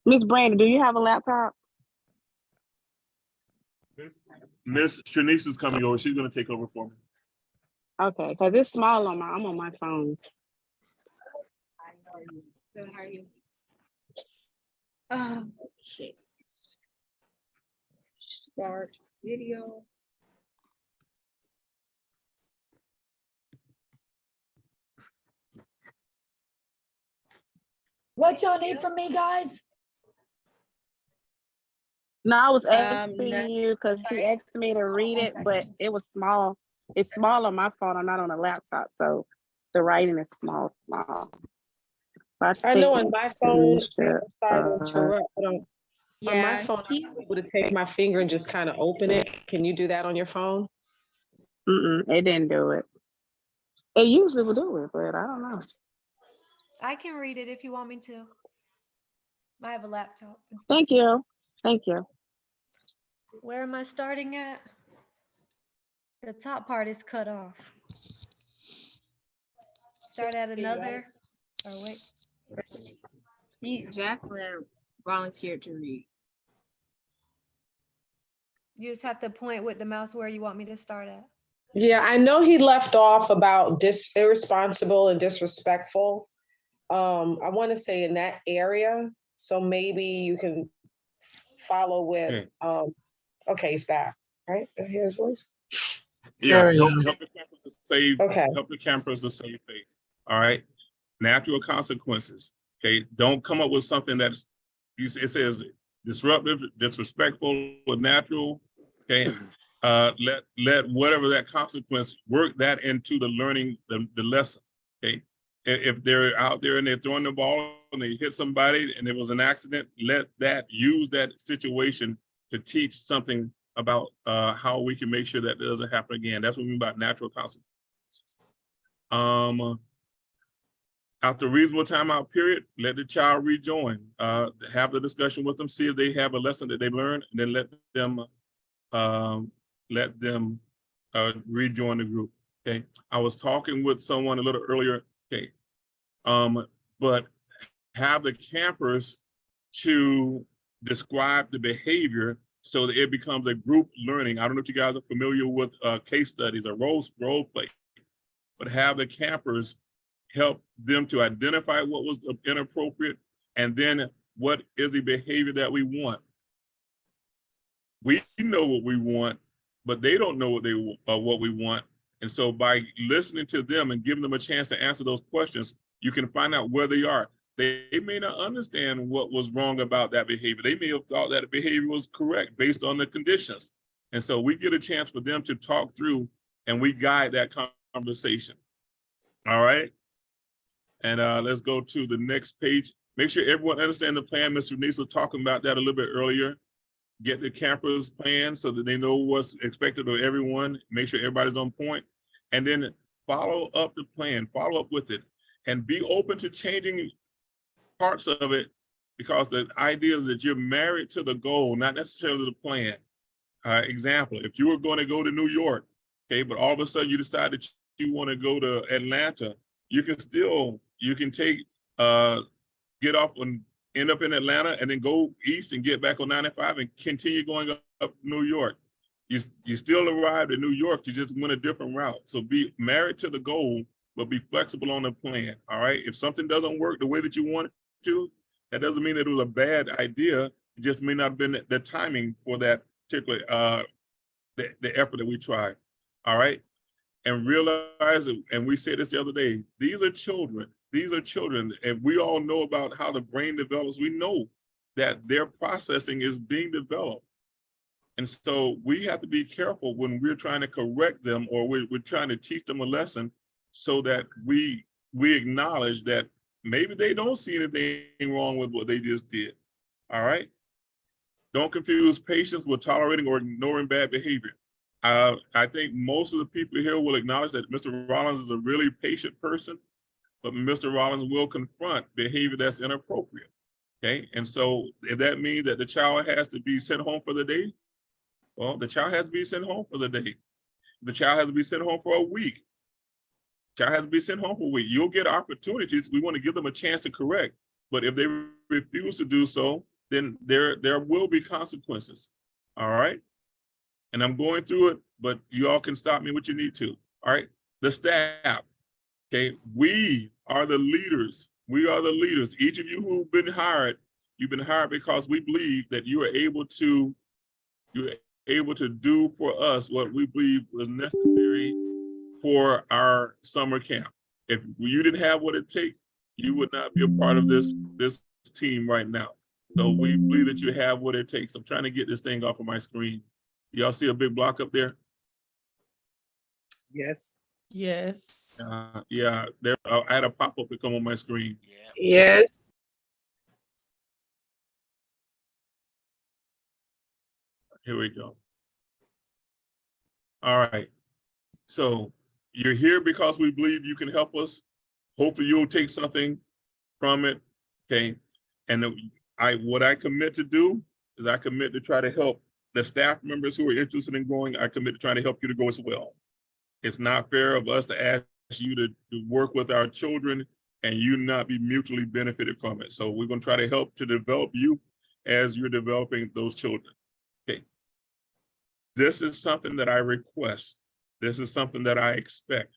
Miss Brandon, do you have a laptop? Miss Trinice is coming over. She's gonna take over for me. Okay, because it's small on I'm on my phone. Good, how are you? Okay. Start video. What y'all need from me, guys? No, I was asking no. you because he asked me to read it, but it was small. It's small on my phone. I'm not on a laptop, so the writing is small. I know on my phone, Tanisha, sorry to interrupt, but on my Yeah, phone, I'm able to take my finger and just kind of open it. Can you do that on your phone? it didn't do it. It usually will do it, but I don't know. I can read it if you want me to. I have a laptop. Thank you. Thank you. Where am I starting at? The top part is cut off. Start at another. Oh, wait. Jacqueline volunteered to read. You just have to point with the mouse where you want me to start at. Yeah, I know he left off about irresponsible and disrespectful. I want to say in that area. So maybe you can follow with, okay, it's that, right? Here's voice. Yeah, help the campers to save. Okay. Help the campers to save face. All right. Natural consequences. Okay. Don't come up with something that's, it says disruptive, disrespectful, or natural. Okay. Let whatever that consequence, work that into the learning, the lesson. Okay. If they're out there and they're throwing the ball and they hit somebody and it was an accident, use that situation to teach something about how we can make sure that doesn't happen again. That's what we mean by natural consequences. After a reasonable timeout period, let the child rejoin. Have the discussion with them, see if they have a lesson that they learned, and then let them rejoin the group. Okay. I was talking with someone a little earlier. Okay. But have the campers to describe the behavior so that it becomes a group learning. I don't know if you guys are familiar with case studies or role play, but have the campers help them to identify what was inappropriate and then what is the behavior that we want. We know what we want, but they don't know what we want. And so by listening to them and giving them a chance to answer those questions, you can find out where they are. They may not understand what was wrong about that behavior. They may have thought that behavior was correct based on the conditions. And so we get a chance for them to talk through and we guide that conversation. All right. And let's go to the next page. Make sure everyone understands the plan. Mr. Nice was talking about that a little bit earlier. Get the campers plan so that they know what's expected of everyone. Make sure everybody's on point. And then follow up the plan, follow up with it, and be open to changing parts of it, because the idea is that you're married to the goal, not necessarily the plan. Example, if you were going to go to New York, okay, but all of a sudden you decide that you want to go to Atlanta, you can take, get off and end up in Atlanta and then go east and get back on 95 and continue going up New York. You still arrived at New York, you just went a different route. So be married to the goal, but be flexible on the plan, all right? If something doesn't work the way that you want it to, That doesn't mean that it was a bad idea. It just may not have been the timing for that particular the effort that we tried. All right. And realize it, and we said this the other day, these are children. These are children. And we all know about how the brain develops. We know that their processing is being developed. And so we have to be careful when we're trying to correct them or we're trying to teach them a lesson so that we acknowledge that maybe they don't see anything wrong with what they just did. All right. Don't confuse patience with tolerating or ignoring bad behavior. I think most of the people here will acknowledge that Mr. Rollins is a really patient person, but Mr. Rollins will confront behavior that's inappropriate. Okay. And so if that means that the child has to be sent home for the day, well, the child has to be sent home for the day. The child has to be sent home for a week. Child has to be sent home for a week. You'll get opportunities. We want to give them a chance to correct. But if they refuse to do so, then there will be consequences. All right. And I'm going through it, but you all can stop me what you need to. All right. The staff. Okay. We are the leaders. We are the leaders. Each of you who've been hired, you've been hired because we believe that you're able to do for us what we believe was necessary for our summer camp. If you didn't have what it takes, you would not be a part of this team right now. So we believe that you have what it takes. I'm trying to get this thing off of my screen. Y'all see a big block up there? Yes. Yes. Yeah, there. I had a pop-up to come on my screen. Yes. Here we go. All right. So you're here because we believe you can help us. Hopefully you'll take something from it. Okay. And what I commit to do is I commit to try to help the staff members who are interested in going. I commit to trying to help you to go as well. It's not fair of us to ask you to work with our children and you not be mutually benefited from it. So we're going to try to help to develop you as you're developing those children. Okay. This is something that I request. This is something that I expect.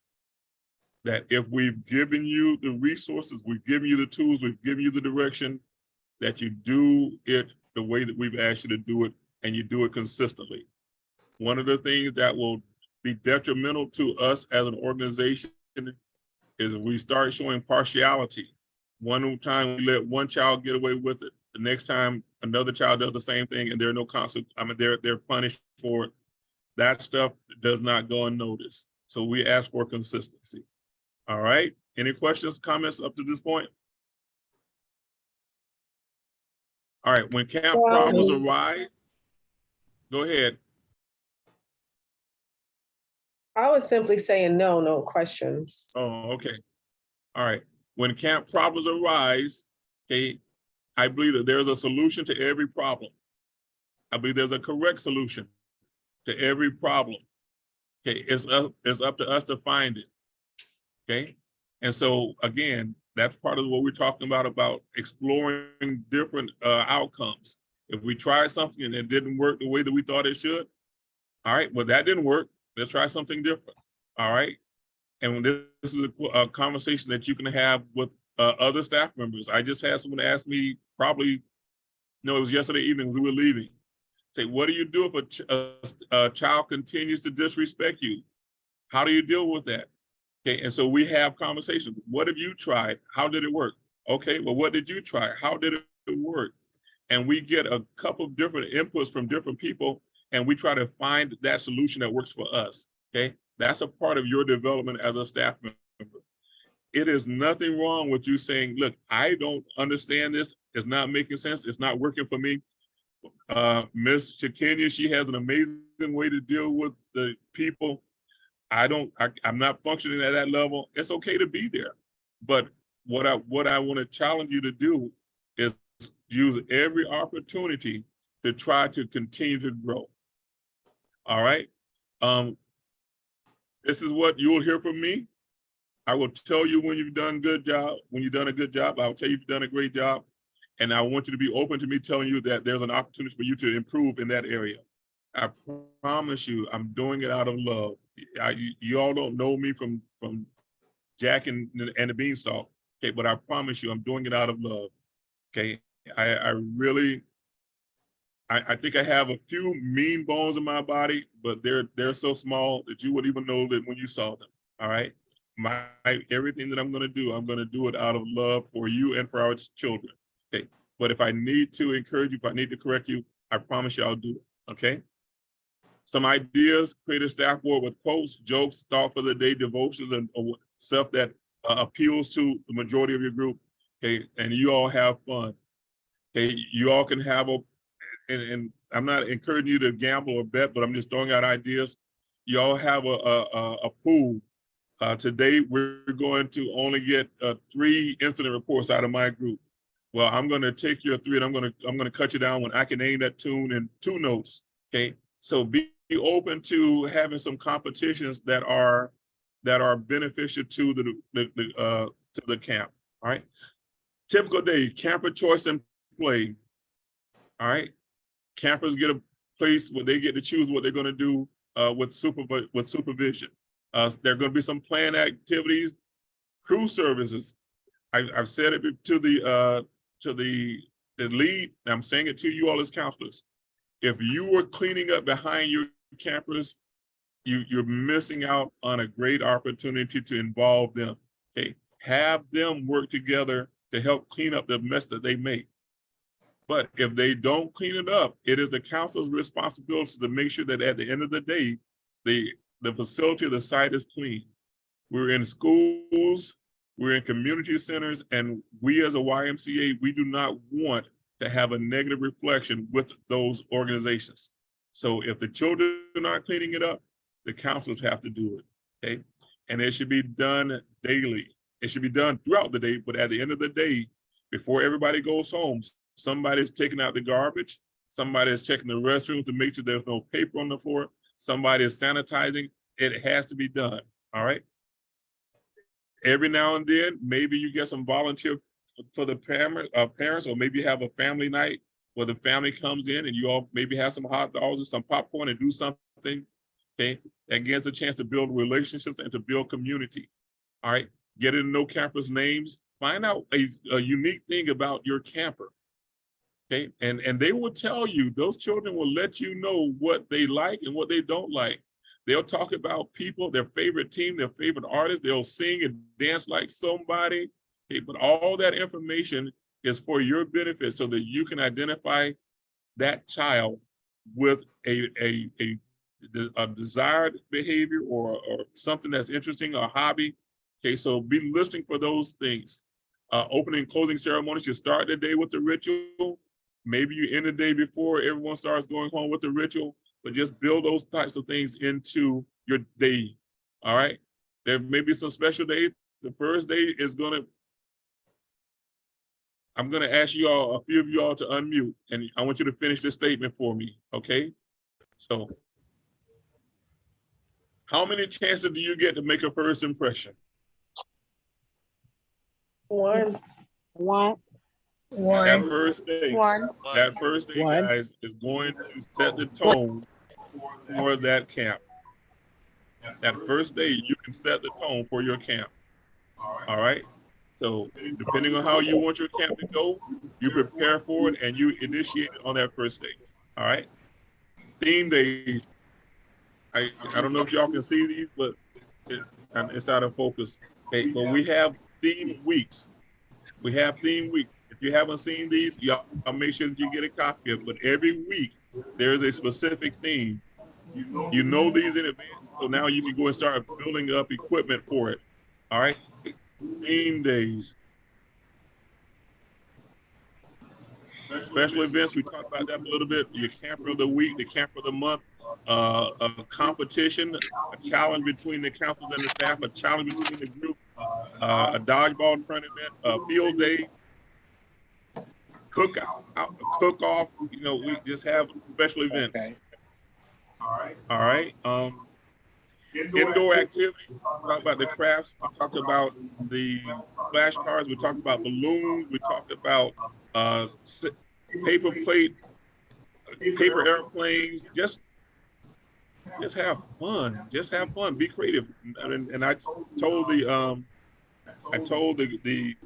That if we've given you the resources, we've given you the tools, we've given you the direction, that you do it the way that we've asked you to do it and you do it consistently. One of the things that will be detrimental to us as an organization is if we start showing partiality. One time we let one child get away with it, the next time another child does the same thing and there are no consequences. I mean, they're punished for it. That stuff does not go unnoticed. So we ask for consistency. All right. Any questions, comments up to this point? All right. When camp problems arise, go ahead. I was simply saying no questions. Oh, okay. All right. When camp problems arise, okay, I believe that there's a solution to every problem. I believe there's a correct solution to every problem. Okay, it's up to us to find it. Okay, and so again, that's part of what we're talking about exploring different outcomes. If we try something and it didn't work the way that we thought it should, all right, well, that didn't work. Let's try something different. All right, and this is a conversation that you can have with other staff members. I just had someone ask me probably, no, it was yesterday evening as we were leaving. Say, what do you do if a child continues to disrespect you? How do you deal with that? Okay, and so we have conversations. What have you tried? How did it work? Okay, well, what did you try? How did it work? And we get a couple of different inputs from different people, and we try to find that solution that works for us. Okay, that's a part of your development as a staff member. It is nothing wrong with you saying, look, I don't understand this. It's not making sense. It's not working for me. Miss Shakenya, she has an amazing way to deal with the people. I'm not functioning at that level. It's okay to be there. But what I want to challenge you to do is use every opportunity to try to continue to grow. All right. This is what you'll hear from me. I will tell you when you've done a good job. When you've done a good job, I'll tell you you've done a great job. And I want you to be open to me telling you that there's an opportunity for you to improve in that area. I promise you, I'm doing it out of love. You all don't know me from Jack and the Beanstalk, okay? But I promise you, I'm doing it out of love, okay? I really, I think I have a few mean bones in my body, but they're so small that you wouldn't even know that when you saw them. All right. My everything that I'm going to do it out of love for you and for our children. Okay. But if I need to encourage you, if I need to correct you, I promise you I'll do it. Okay. Some ideas: create a staff board with quotes, jokes, thought for the day, devotions, and stuff that appeals to the majority of your group. Okay. And you all have fun. Okay. You all can have and I'm not encouraging you to gamble or bet, but I'm just throwing out ideas. You all have a pool. Today, we're going to only get 3 incident reports out of my group. Well, I'm going to take your 3 and I'm going to cut you down when I can name that tune in 2 notes. Okay, so be open to having some competitions that are beneficial to the camp. All right, typical day: camper choice and play. All right, campers get a place where they get to choose what they're going to do with supervision. There are going to be some planned activities, crew services. I've said it to the lead. And I'm saying it to you all as counselors. If you were cleaning up behind your campers, you're missing out on a great opportunity to involve them. Okay, have them work together to help clean up the mess that they make. But if they don't clean it up, it is the council's responsibility to make sure that at the end of the day, the facility, the site is clean. We're in schools, we're in community centers, and we as a YMCA, we do not want to have a negative reflection with those organizations. So if the children are not cleaning it up, the councils have to do it, okay? And it should be done daily. It should be done throughout the day, but at the end of the day, before everybody goes home, somebody's taking out the garbage, somebody is checking the restroom to make sure there's no paper on the floor, somebody is sanitizing. It has to be done, all right? Every now and then, maybe you get some volunteer for the parents, or maybe you have a family night where the family comes in and you all maybe have some hot dogs and some popcorn and do something, okay? That gives a chance to build relationships and to build community, all right? Get to know campers' names, find out a unique thing about your camper, okay? And they will tell you, those children will let you know what they like and what they don't like. They'll talk about people, their favorite team, their favorite artist. They'll sing and dance like somebody. Okay, but all that information is for your benefit so that you can identify that child with a desired behavior or something that's interesting, a hobby. Okay, so be listening for those things. Opening and closing ceremonies, you start the day with the ritual. Maybe you end the day before everyone starts going home with the ritual, but just build those types of things into your day, all right? There may be some special days. The first day is I'm gonna ask you all, a few of you all to unmute, and I want you to finish this statement for me, okay? So, how many chances do you get to make a first impression? One. That first day, One. guys, is going to set the tone for that camp. That first day, you can set the tone for your camp. All right. So depending on how you want your camp to go, you prepare for it and you initiate it on that first day. All right. Theme days. I don't know if y'all can see these, but it's out of focus. Okay, but we have theme weeks. We have theme weeks. If you haven't seen these, y'all make sure that you get a copy of it. But every week there is a specific theme. You know these in advance, so now you can go and start building up equipment for it. All right. Theme days. Special events, we talked about that a little bit. Your camper of the week, the camper of the month, a competition, a challenge between the counselors and the staff, a challenge between the group, a dodgeball tournament, a field day, cook-off. You know, we just have special events. Okay. All right. Indoor activities, we talked about the crafts, we talked about the flashcards, we talked about balloons, we talked about paper plate, paper airplanes. Just have fun. Just have fun. Be creative. And I told the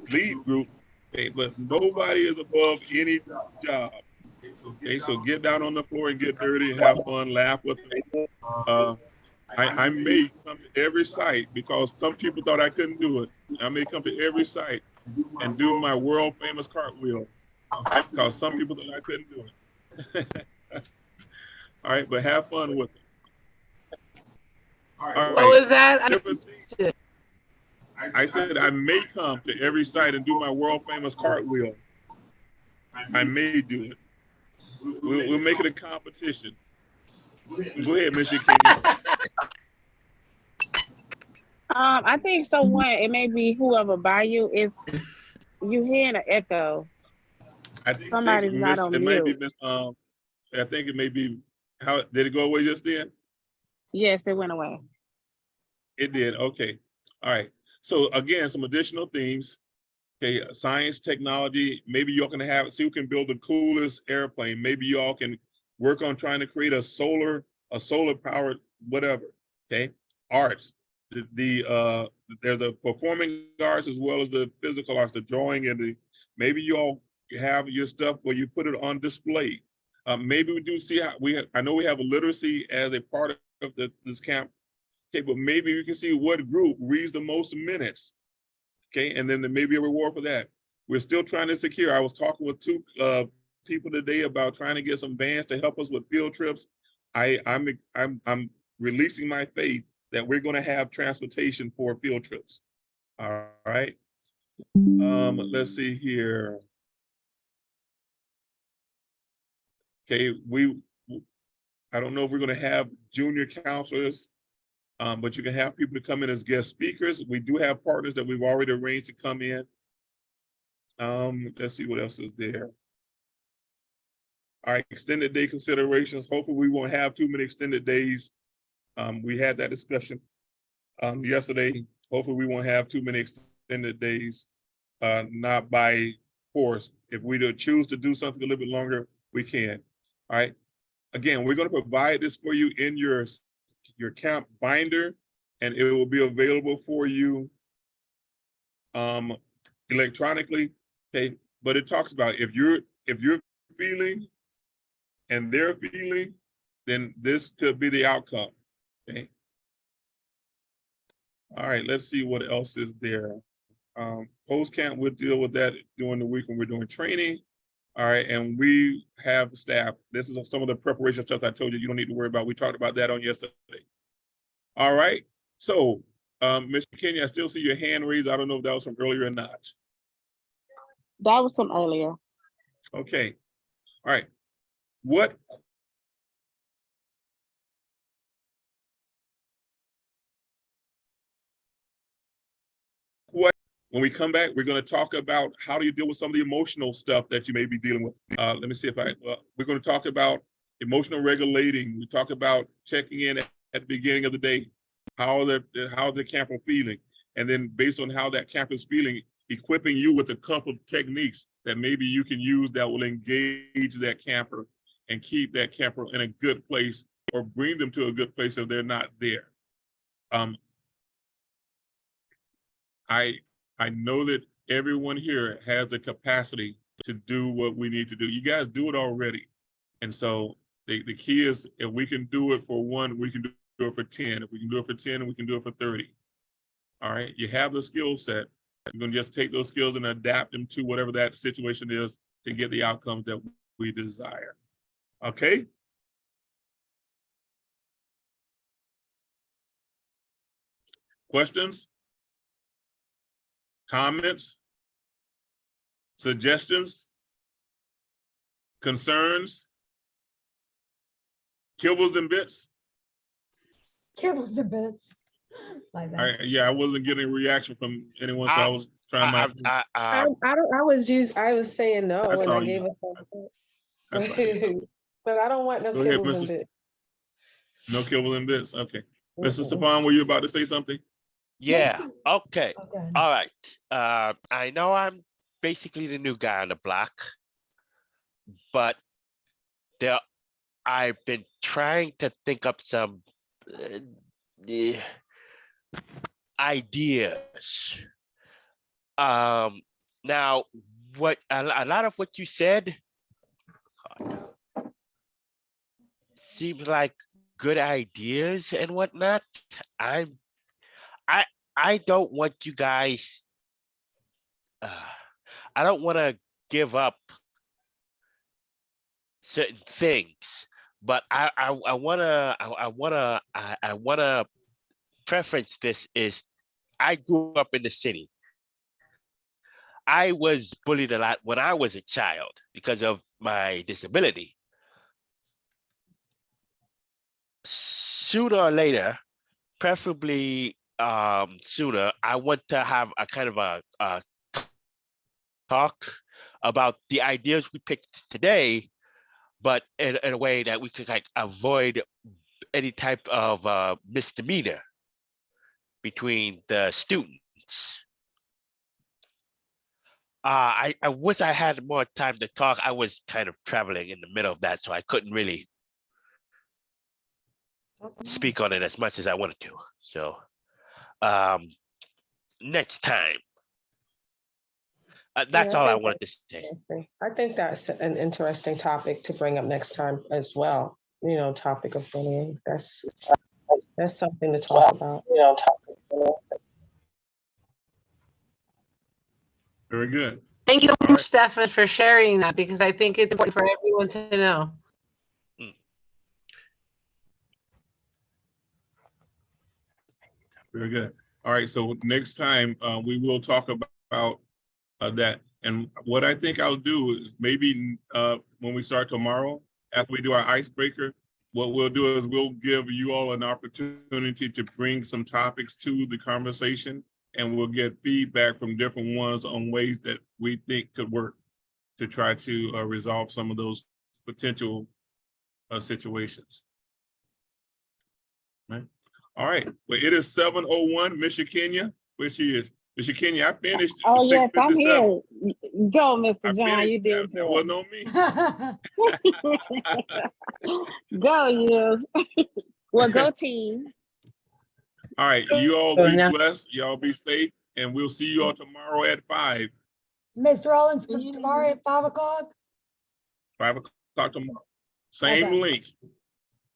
lead group Okay, but nobody is above any job. Okay, so get down on the floor and get dirty and have fun, laugh with them. I may come to every site because some people thought I couldn't do it. I may come to every site and do my world famous cartwheel because some people thought I couldn't do it. All right, but have fun with it. All right. What was that? I said I may come to every site and do my world famous cartwheel. I may do it. We'll make it a competition. Go ahead, Miss Kenya. I think so. What it may be whoever by you is you hearing an echo. I think Somebody's not on it mute. might be Miss. I think it may be. How did it go away just then? Yes, it went away. It did. Okay. All right. So again, some additional themes. Okay, science, technology. Maybe y'all can have see who can build the coolest airplane. Maybe y'all can work on trying to create a solar powered whatever. Okay, arts. There's the performing arts as well as the physical arts, the drawing and the. Maybe y'all have your stuff where you put it on display. Maybe we do see how I know we have literacy as a part of this camp. Okay, but maybe we can see what group reads the most minutes. Okay, and then there may be a reward for that. We're still trying to secure. I was talking with two people today about trying to get some vans to help us with field trips. I'm releasing my faith that we're going to have transportation for field trips. All right. Let's see here. Okay, I don't know if we're going to have junior counselors, but you can have people to come in as guest speakers. We do have partners that we've already arranged to come in. Let's see what else is there. All right, extended day considerations. Hopefully we won't have too many extended days. We had that discussion yesterday. Hopefully we won't have too many extended days, not by force. If we do choose to do something a little bit longer, we can. All right. Again, we're going to provide this for you in your camp binder, and it will be available for you electronically. Okay, but it talks about if you're feeling and they're feeling, then this could be the outcome. Okay. All right, let's see what else is there. Post camp, we'll deal with that during the week when we're doing training. All right, and we have staff. This is some of the preparation stuff I told you you don't need to worry about. We talked about that on yesterday. All right, so Mr. Kenya, I still see your hand raised. I don't know if that was from earlier or not. That was from earlier. Okay, all right. What when we come back, we're going to talk about how do you deal with some of the emotional stuff that you may be dealing with. Let me see if we're going to talk about emotional regulating. We talk about checking in at the beginning of the day, how the camper feeling, and then based on how that camper is feeling, equipping you with a couple of techniques that maybe you can use that will engage that camper and keep that camper in a good place or bring them to a good place if they're not there. I know that everyone here has the capacity to do what we need to do. You guys do it already. And so the key is if we can do it for one, we can do it for 10. If we can do it for 10, we can do it for 30. All right, you have the skill set. You're gonna just take those skills and adapt them to whatever that situation is to get the outcomes that we desire. Okay? Questions? Comments? Suggestions? Concerns? Kibbles and bits? Kibbles and bits. Like that. Yeah, I wasn't getting a reaction from anyone, so I was trying my. I was saying no, and I gave a thumbs up. But I don't want no kibbles and bits. No kibbles and bits. Okay, Mr. Stefan, were you about to say something? Yeah. Okay. All right. I know I'm basically the new guy on the block, but I've been trying to think up some ideas. Now, what a lot of what you said seems like good ideas and whatnot. I'm I I don't want you guys. I don't want to give up certain things, but I wanna preference this is I grew up in the city. I was bullied a lot when I was a child because of my disability. Sooner or later, preferably sooner, I want to have a kind of a talk about the ideas we picked today, but in a way that we could like avoid any type of misdemeanor between the students. I wish I had more time to talk. I was kind of traveling in the middle of that, so I couldn't really speak on it as much as I wanted to. So um, next time. That's Yeah, all I wanted to say. I think that's an interesting topic to bring up next time as well. You know, topic of bullying. That's something to talk about. Very good. Thank you so much, Stefan, for sharing that because I think it's important for everyone to know. Very good. All right, so next time we will talk about that. And what I think I'll do is maybe when we start tomorrow, after we do our icebreaker, what we'll do is we'll give you all an opportunity to bring some topics to the conversation, and we'll get feedback from different ones on ways that we think could work to try to resolve some of those potential situations. Right. All right. Well, it is 7:01, Miss Kenya. Where she is. Miss Kenya, I finished. Oh, yes, I'm here. Go, Mr. John. Finished. You did That wasn't on me. Go, you. Well, go team. All right. You all be blessed. Y'all be safe. And we'll see you all tomorrow at 5. Mr. Rollins, for tomorrow at 5 o'clock? 5 o'clock tomorrow. Same link.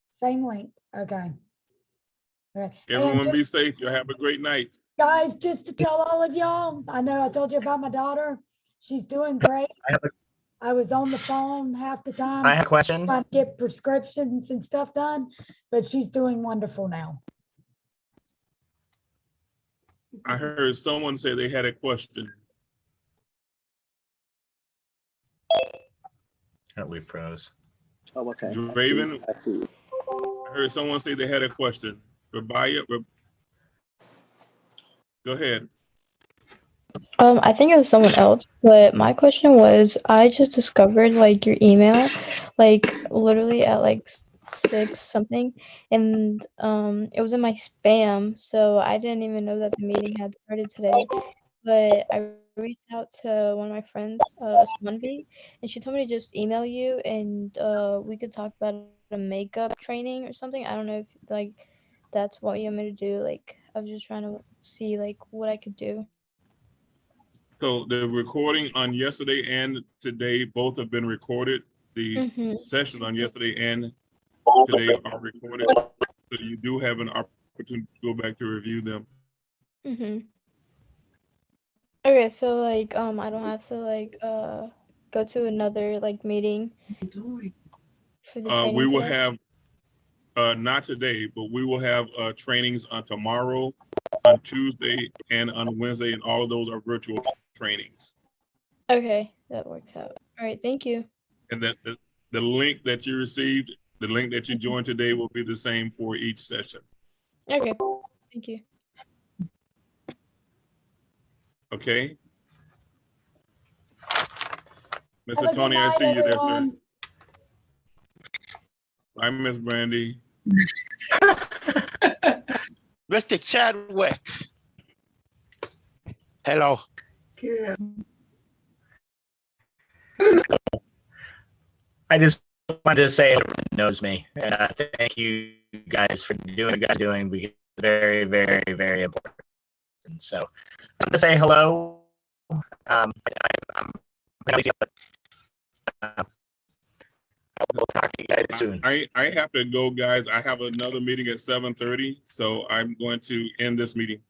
Same link. Okay. Okay. Everyone be safe. You'll have a great night. Guys, just to tell all of y'all, I know I told you about my daughter. She's doing great. I was on the phone half the time. I have a question. Trying to get prescriptions and stuff done, but she's doing wonderful now. I heard someone say they had a question. We froze. Oh, okay. Raven, I see. I heard someone say they had a question. Rabaya, go ahead. I think it was someone else, but my question was, I just discovered like your email, like literally at like 6 something, and it was in my spam, so I didn't even know that the meeting had started today. But I reached out to one of my friends, Swanvi, and she told me to just email you, and we could talk about a makeup training or something. I don't know if like that's what you want me to do. Like I was just trying to see like what I could do. So the recording on yesterday and today both have been recorded. The sessions on yesterday and today are recorded. So you do have an opportunity to go back to review them. Okay, so like I don't have to like go to another like meeting for the training We will today? have not today, but we will have trainings on tomorrow, on Tuesday, and on Wednesday, and all of those are virtual trainings. Okay, that works out. All right, thank you. And that the link that you received, the link that you joined today will be the same for each session. Okay, thank you. Okay. Mr. Tony, I see you there, sir. Hi, Miss Brandy. Mr. Chadwick. Hello. I just wanted to say everyone knows me. Thank you guys for doing what you guys are doing. Because it's very, very, very important. So I'm going to say hello. I'm We'll talk to you guys soon. I have to go, guys. I have another meeting at 7:30, so I'm going to end this meeting.